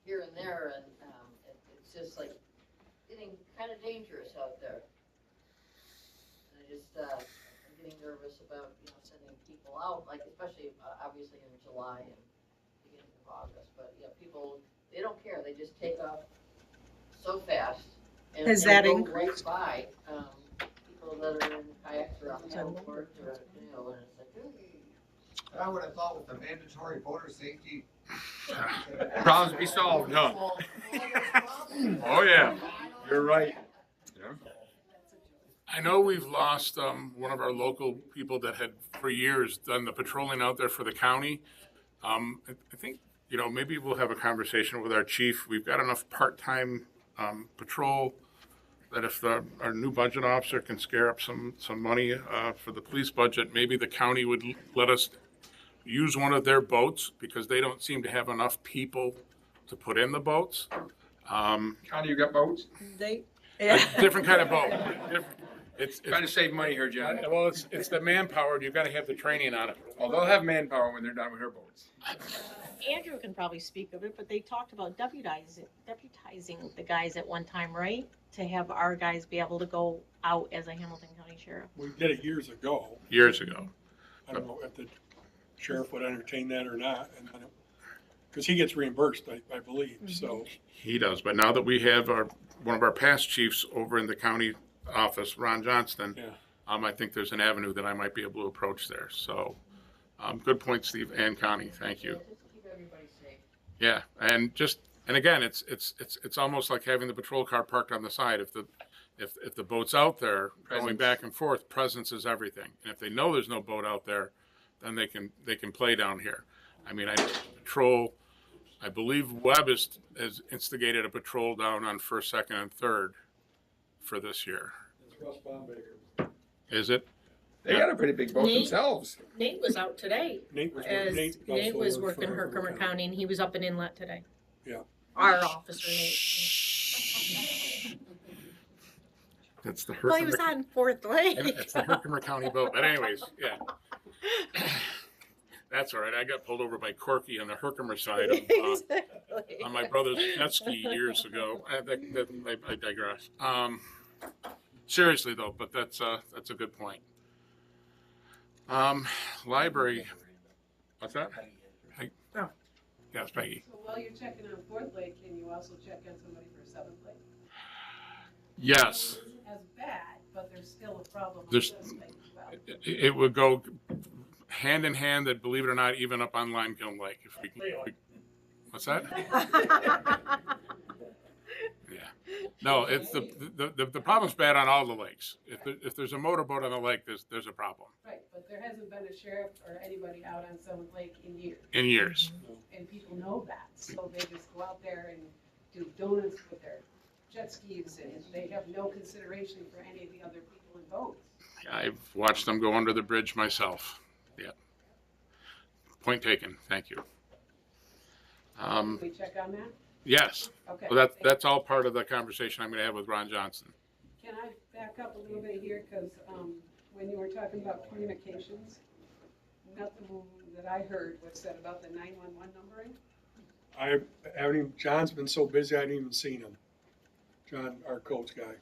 here and there and, it's just like getting kind of dangerous out there. And I just, I'm getting nervous about, sending people out, like especially, obviously in July and beginning of August, but people, they don't care, they just take off so fast. And Has and that go increased? right by, people that are in kayaks or on paddleboards or, and it's like, ooh. I would have thought with the mandatory boater safety. Problems be solved, huh? Oh, yeah. You're right. I know we've lost one of our local people that had for years done the patrolling out there for the county. I think, maybe we'll have a conversation with our chief. We've got enough part-time patrol that if our new budget officer can scare up some money for the police budget, maybe the county would let us use one of their boats because they don't seem to have enough people to put in the boats. Connie, you got boats? They, A different kind of boat. It's Trying to save money here, John. well, it's the manpower. You've got to have the training on it. Oh, they'll have manpower when they're done with her boats. Andrew can probably speak of it, but they talked about deputizing the guys at one time, right? To have our guys be able to go out as a Hamilton County Sheriff. We did it years ago. Years ago. I don't know if the sheriff would entertain that or not, and because he gets reimbursed, I believe, so. He does, but now that we have one of our past chiefs over in the county office, Ron Johnston, Yeah. I think there's an avenue that I might be able to approach there. So, good point, Steve and Connie. Thank you. Just keep everybody safe. Yeah, and again, it's almost like having the patrol car parked on the side. If the boat's out there going Presence. back and forth, presence is everything. And if they know there's no boat out there, then they can play down here. I mean, patrol. I believe Webb has instigated a patrol down on 1st, 2nd, and 3rd for this year. It's Russ Bombaker. Is it? They got a pretty big boat Nate? themselves. Nate was out today. Nate was As Nate Nate was also worked working for Herkimer County, and he was up in Inlet today. Yeah. Our officer, Nate. That's the Well, he was Herkimer. on Fourth Lake. It's the Herkimer County boat. But anyways, yeah. That's all right. I got pulled over by Corky on the Herkimer side of, Exactly. on my brother's jet ski years ago. I digress. Seriously though, but that's a good point. Library. What's that? Oh. Yes, Peggy. So while you're checking on Fourth Lake, can you also check on somebody for Seventh Lake? Yes. It isn't as bad, but there's still a problem on There's- Seventh Lake as well. It would go hand in hand, that believe it or not, even up on Limekiln Lake. If we what's that? Yeah. No, it's the problem's bad on all the lakes. If there's a motorboat on the lake, there's a problem. Right, but there hasn't been a sheriff or anybody out on Seventh Lake in years. In years. And people know that, so they just go out there and do donuts with their jet skis, and they have no consideration for any of the other people in boats. I've watched them go under the bridge myself. Yeah. Point taken. Thank you. Can we check on that? Yes. Okay. Well, that's all part of the conversation I'm going to have with Ron Johnson. Can I back up a little bit here, because when you were talking about communications, nothing that I heard was said about the 911 numbering. I haven't even, John's been so busy, I haven't even seen him. John, our coach guy.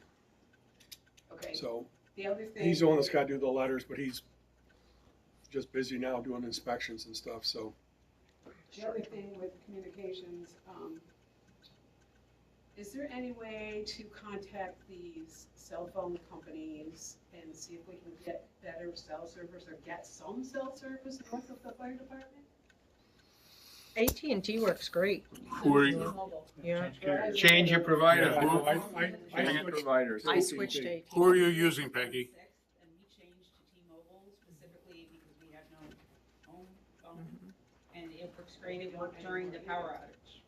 Okay. So The other thing. he's the one that's got to do the letters, but he's just busy now doing inspections and stuff, so. The other thing with communications, is there any way to contact these cell phone companies and see if we can get better cell service or get some cell service north of the fire department? AT&T works great. Who are you? Yeah. Change your provider. I Change your providers. I switched to AT&T. Who are you using, Peggy? And we changed to T-Mobile specifically because we had no home frustrated during the power outage.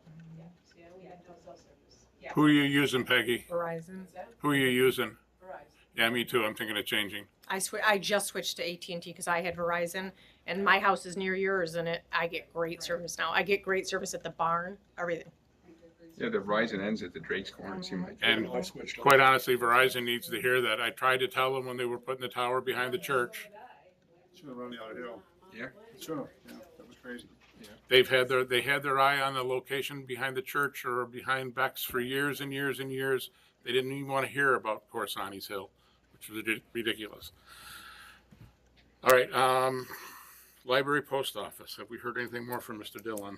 Yeah, we had no cell service. Yeah. Who are you using, Peggy? Verizon. What's that? Who are you using? Verizon. Yeah, me too. I'm thinking of changing. I just switched to AT&T because I had Verizon, and my house is near yours, and I get great service now. I get great service at the barn, everything. Yeah, the Verizon ends at the Drake's Corner, it seemed like. And I switched quite honestly, Verizon needs to hear that. I tried to tell them when they were putting the tower behind the church. Should have run the other hill. Yeah. Sure, yeah, that was crazy. They had their eye on the location behind the church or behind Beck's for years and years and years. They didn't even want to hear about Corsani's Hill, which was ridiculous. All right, library post office. Have we heard anything more from Mr. Dillon?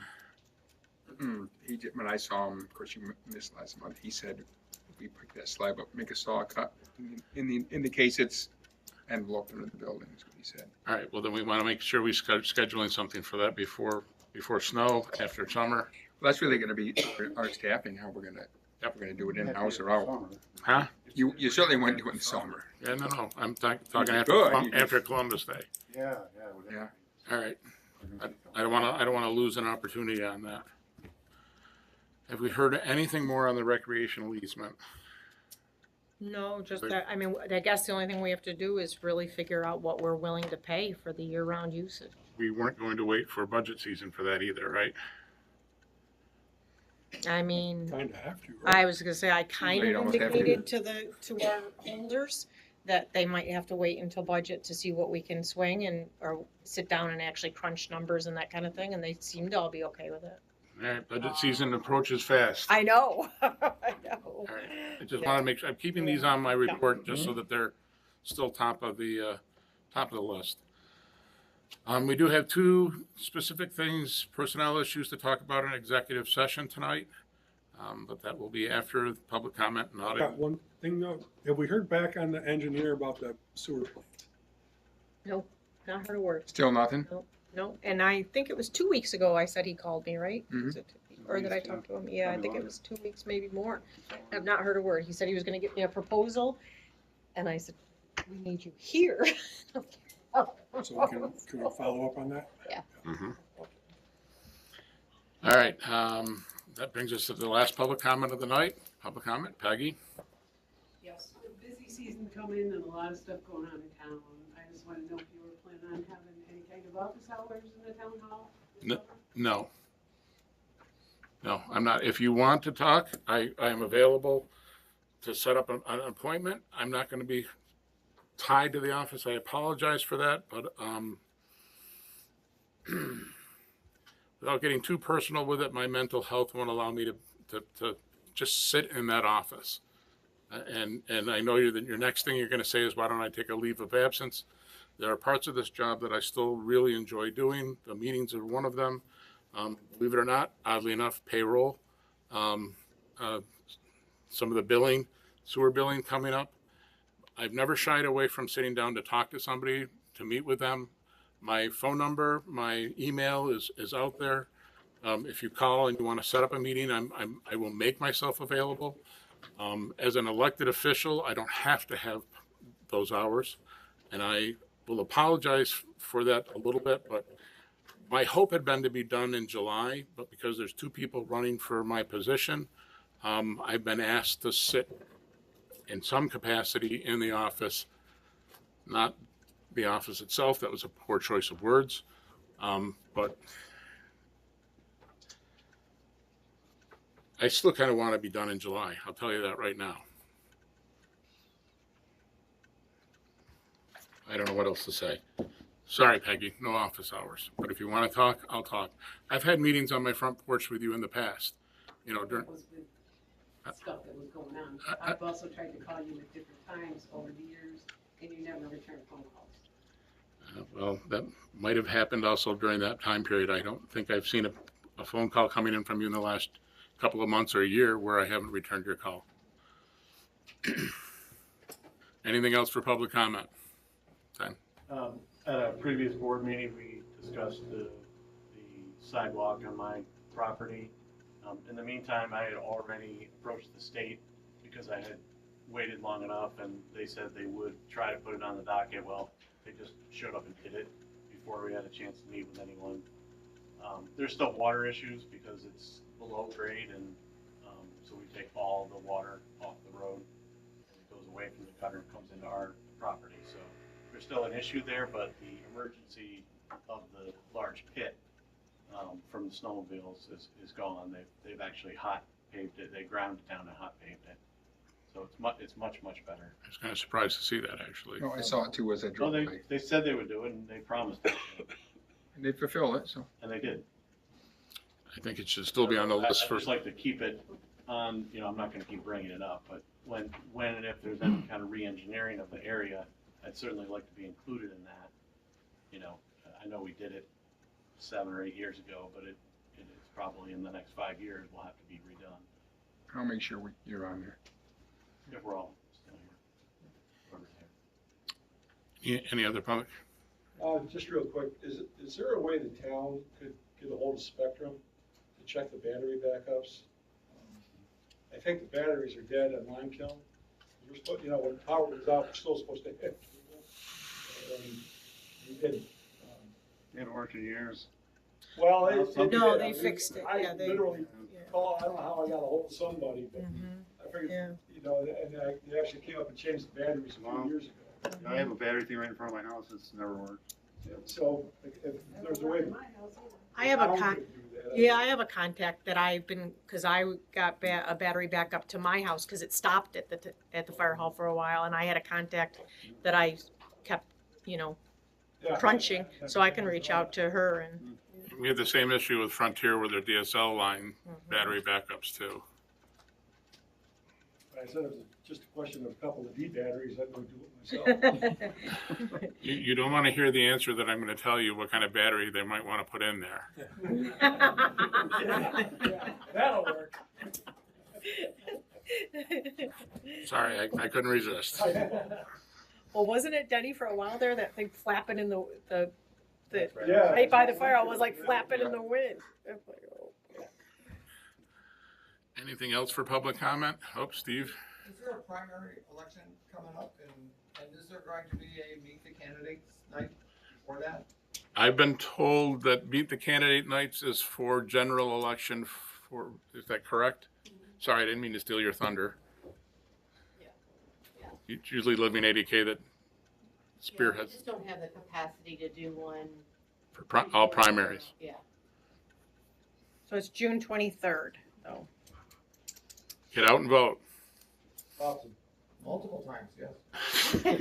He did, when I saw him, of course you missed last month, he said, if we pick that slab up, make a saw cut in the case it's enveloped into the building, is what he said. All right, well, then we want to make sure we scheduling something for that before snow, after summer. Well, that's really gonna be our staffing, how we're gonna do it in-house or out. Huh? You certainly wouldn't do it in the summer. Yeah, no. I'm talking Good. after Columbus Day. Yeah. All right. I don't want to lose an opportunity on that. Have we heard anything more on the recreational easement? No, just that, I mean, I guess the only thing we have to do is really figure out what we're willing to pay for the year-round usage. We weren't going to wait for budget season for that either, right? I mean, Kind of have to, right? I was gonna say, I kind Right, of almost have to. indicated to our holders that they might have to wait until budget to see what we can swing or sit down and actually crunch numbers and that kind of thing, and they seem to all be okay with it. All right, budget season approaches fast. I know. I know. All right, I just want to make sure, I'm keeping these on my report just so that they're still top of the list. We do have two specific things, personnel issues to talk about in executive session tonight, but that will be after the public comment and Got audit. one thing though, have we heard back on the engineer about the sewer plant? No, not heard a word. Still nothing? No, and I think it was 2 weeks ago I said he called me, right? Mhm. Was it- Or did I talk to him? Yeah, I think it was 2 weeks, maybe more. I've not heard a word. He said he was gonna get me a proposal, and I said, we need you here. So can we follow up on that? Yeah. Mhm. All right, that brings us to the last public comment of the night. Public comment, Peggy? Yes, busy season coming and a lot of stuff going on in town. I just want to know if you were planning on having any kind of office hours in the town hall? No. No, I'm not. If you want to talk, I am available to set up an appointment. I'm not going to be tied to the office. I apologize for that, but without getting too personal with it, my mental health won't allow me to just sit in that office. And I know your next thing you're going to say is, why don't I take a leave of absence? There are parts of this job that I still really enjoy doing. The meetings are one of them. Believe it or not, oddly enough, payroll, some of the billing, sewer billing coming up. I've never shied away from sitting down to talk to somebody, to meet with them. My phone number, my email is out there. If you call and you want to set up a meeting, I will make myself available. As an elected official, I don't have to have those hours, and I will apologize for that a little bit, but my hope had been to be done in July, but because there's two people running for my position, I've been asked to sit in some capacity in the office, not the office itself. That was a poor choice of words, but I still kind of want to be done in July. I'll tell you that right now. I don't know what else to say. Sorry, Peggy, no office hours. But if you want to talk, I'll talk. I've had meetings on my front porch with you in the past. You know, during That was with stuff that was going on. I've also tried to call you at different times over the years, and you never returned phone calls. well, that might have happened also during that time period. I don't think I've seen a phone call coming in from you in the last couple of months or a year where I haven't returned your call. Anything else for public comment? Then. At a previous board meeting, we discussed the sidewalk on my property. In the meantime, I had already approached the state because I had waited long enough, and they said they would try to put it on the docket. Well, they just showed up and did it before we had a chance to meet with anyone. There's still water issues because it's below grade, and so we take all the water off the road, and it goes away from the gutter and comes into our property. So there's still an issue there, but the emergency of the large pit from the snowmobiles is gone. They've actually hot paved it. They ground it down and hot paved it. So it's much better. I was kind of surprised to see that, actually. No, I saw it too as I Well, drove by. they said they would do it, and they promised it, And they fulfilled it, so. and they did. I think it should still be on the list I'd for, just like to keep it on, I'm not gonna keep bringing it up, but when and if there's any kind of re-engineering of the area, I'd certainly like to be included in that. I know we did it 7 or 8 years ago, but it's probably in the next 5 years will have to be redone, I'll make sure you're on there. if we're all still here. Whoever's here. any other public? Just real quick, is there a way the town could get a hold of Spectrum to check the battery backups? I think the batteries are dead at Limekiln. We're supposed, when power goes out, we're still supposed to hit. We did. They haven't worked in years. Well, No, they fixed it. I Yeah, they- literally called, I don't know how I got a hold of somebody, but I figured, and they actually came up and changed the batteries a few years ago. I have a battery thing right in front of my house. It's never worked. So if there's a way. I have a town could do that, Yeah, I have a contact that because I got a battery back up to my house because it stopped at the fire hall for a while, and I had a contact that I kept, crunching, so I can reach out to her and. We had the same issue with Frontier with their DSL line battery backups too. I said it was just a question of a couple of D batteries, I'd go do it myself. You don't want to hear the answer that I'm going to tell you what kind of battery they might want to put in there. That'll work. Sorry, I couldn't resist. Well, wasn't it Denny for a while there, that thing flapping in the Yeah. right by the fire, I was like flapping in the wind. It's like, oh. Anything else for public comment? Oh, Steve? Is there a primary election coming up, and is there going to be a meet the candidates night for that? I've been told that Meet the Candidate Nights is for general election is that correct? Sorry, I didn't mean to steal your thunder. It's usually Living 80K that We spearheads just don't have the capacity to do one. for all primaries. Yeah. So it's June 23rd, though. Get out and vote. Awesome. Multiple times, yes.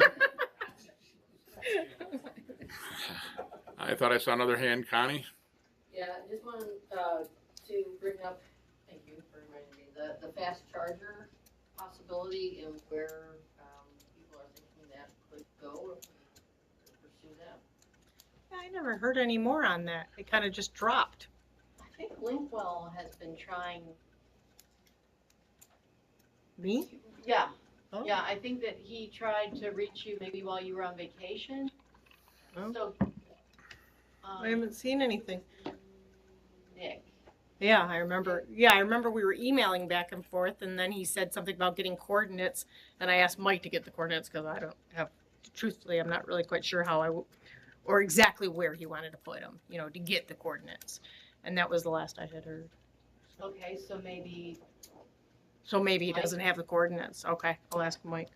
I thought I saw another hand, Connie. Yeah, just wanted to bring up, thank you for reminding me, the fast charger possibility and where people are thinking that could go if we pursue that. I never heard any more on that. It kind of just dropped. I think Linkwell has been trying. Me? Yeah. Oh. Yeah, I think that he tried to reach you maybe while you were on vacation. Oh. So. I haven't seen anything. Nick. Yeah, I remember. Yeah, I remember we were emailing back and forth, and then he said something about getting coordinates, and I asked Mike to get the coordinates because I don't have. Truthfully, I'm not really quite sure how or exactly where he wanted to put them, to get the coordinates, and that was the last I had heard. Okay, so maybe. So maybe he doesn't have the coordinates. Okay, I'll ask Mike.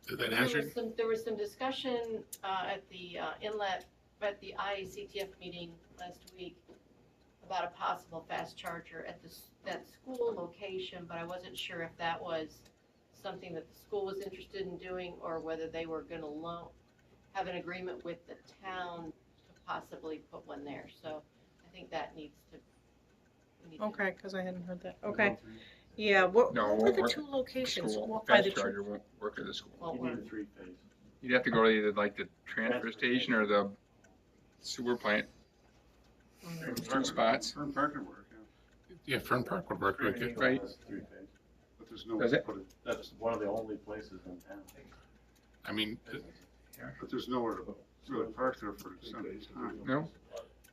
Did that answer? There was some discussion at the Inlet, at the IACTF meeting last week about a possible fast charger at that school location, but I wasn't sure if that was something that the school was interested in doing or whether they were going to have an agreement with the town to possibly put one there. So I think that needs to. Okay, because I hadn't heard that. Okay. Yeah, what were the two locations? By the Fast charger won't work at the school. You need a 3-phase. You'd have to go to either like the transfer station or the sewer plant. There's 2 spots. Fern Park would work, Yeah, Fern Park would work. Right. Right. 3-phase. but there's no. Does it? That's one of the only places in town. I mean, But there's nowhere to really park there for extended time. No?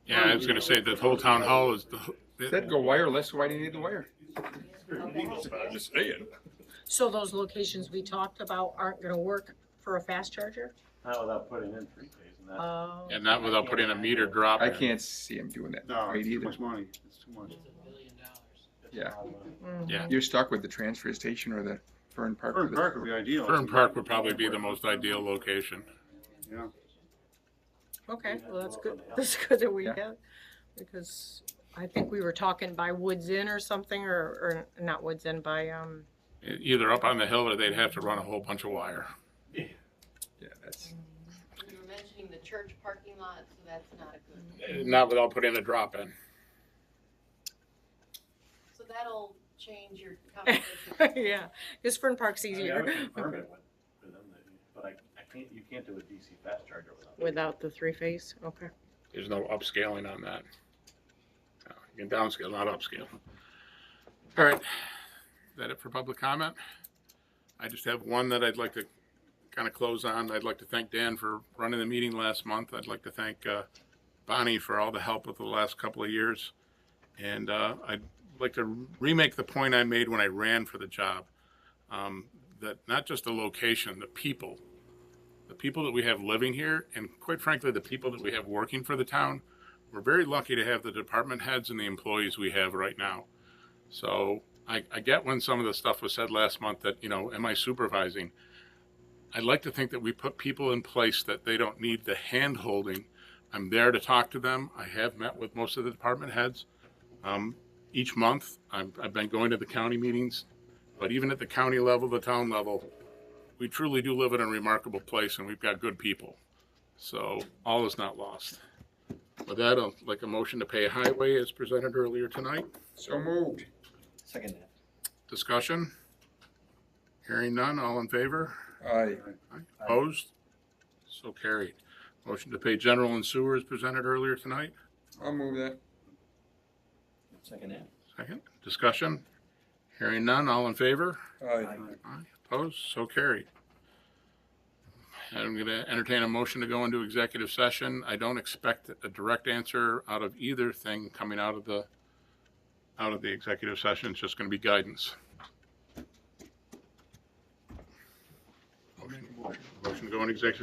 yeah, I was going to say the whole town hall is Said go wireless, why do you need the wire? I'm just saying. So those locations we talked about aren't going to work for a fast charger? Not without putting in 3-phase And that's, And not without putting a meter drop I in. can't see them doing that No, right it's too either. much money, it's too much. It's $1 billion. Yeah. Yeah. You're stuck with the transfer station or the Fern Park. Fern Park would be ideal. Fern Park would probably be the most ideal location. Yeah. Okay, well, that's good. That's good that we Yeah. get, because I think we were talking by Woods Inn or something, or not Woods Inn, by, Either up on the hill or they'd have to run a whole bunch of wire. Yeah, that's. You were mentioning the church parking lot, so that's not a good. Not without putting a drop in. So that'll change your conversation. yeah, because Fern Park's I mean, I easier would confirm it with them, but you can't do a DC fast charger without. without the three-phase, okay. There's no upscaling on that. No, you can downscale, not upscale. All right, is that it for public comment? I just have one that I'd like to kind of close on. I'd like to thank Dan for running the meeting last month. I'd like to thank Bonnie for all the help with the last couple of years. And I'd like to remake the point I made when I ran for the job, that not just the location, the people that we have living here, and quite frankly, the people that we have working for the town. We're very lucky to have the department heads and the employees we have right now. So I get when some of the stuff was said last month that, am I supervising? I'd like to think that we put people in place that they don't need the hand holding. I'm there to talk to them. I have met with most of the department heads. Each month, I've been going to the county meetings, but even at the county level, the town level, we truly do live in a remarkable place and we've got good people. So all is not lost. With that, I'd like a motion to pay a highway as presented earlier tonight. So moved. Second that. Discussion? Hearing none, all in favor? Aye. Opposed? So carried. Motion to pay general and sewer as presented earlier tonight. I'll move that. Second that. Second. Discussion? Hearing none, all in favor? Aye. Aye. Opposed? So carried. I'm going to entertain a motion to go into executive session. I don't expect a direct answer out of either thing coming out of the executive session. It's just going to be guidance. Motion to go into executive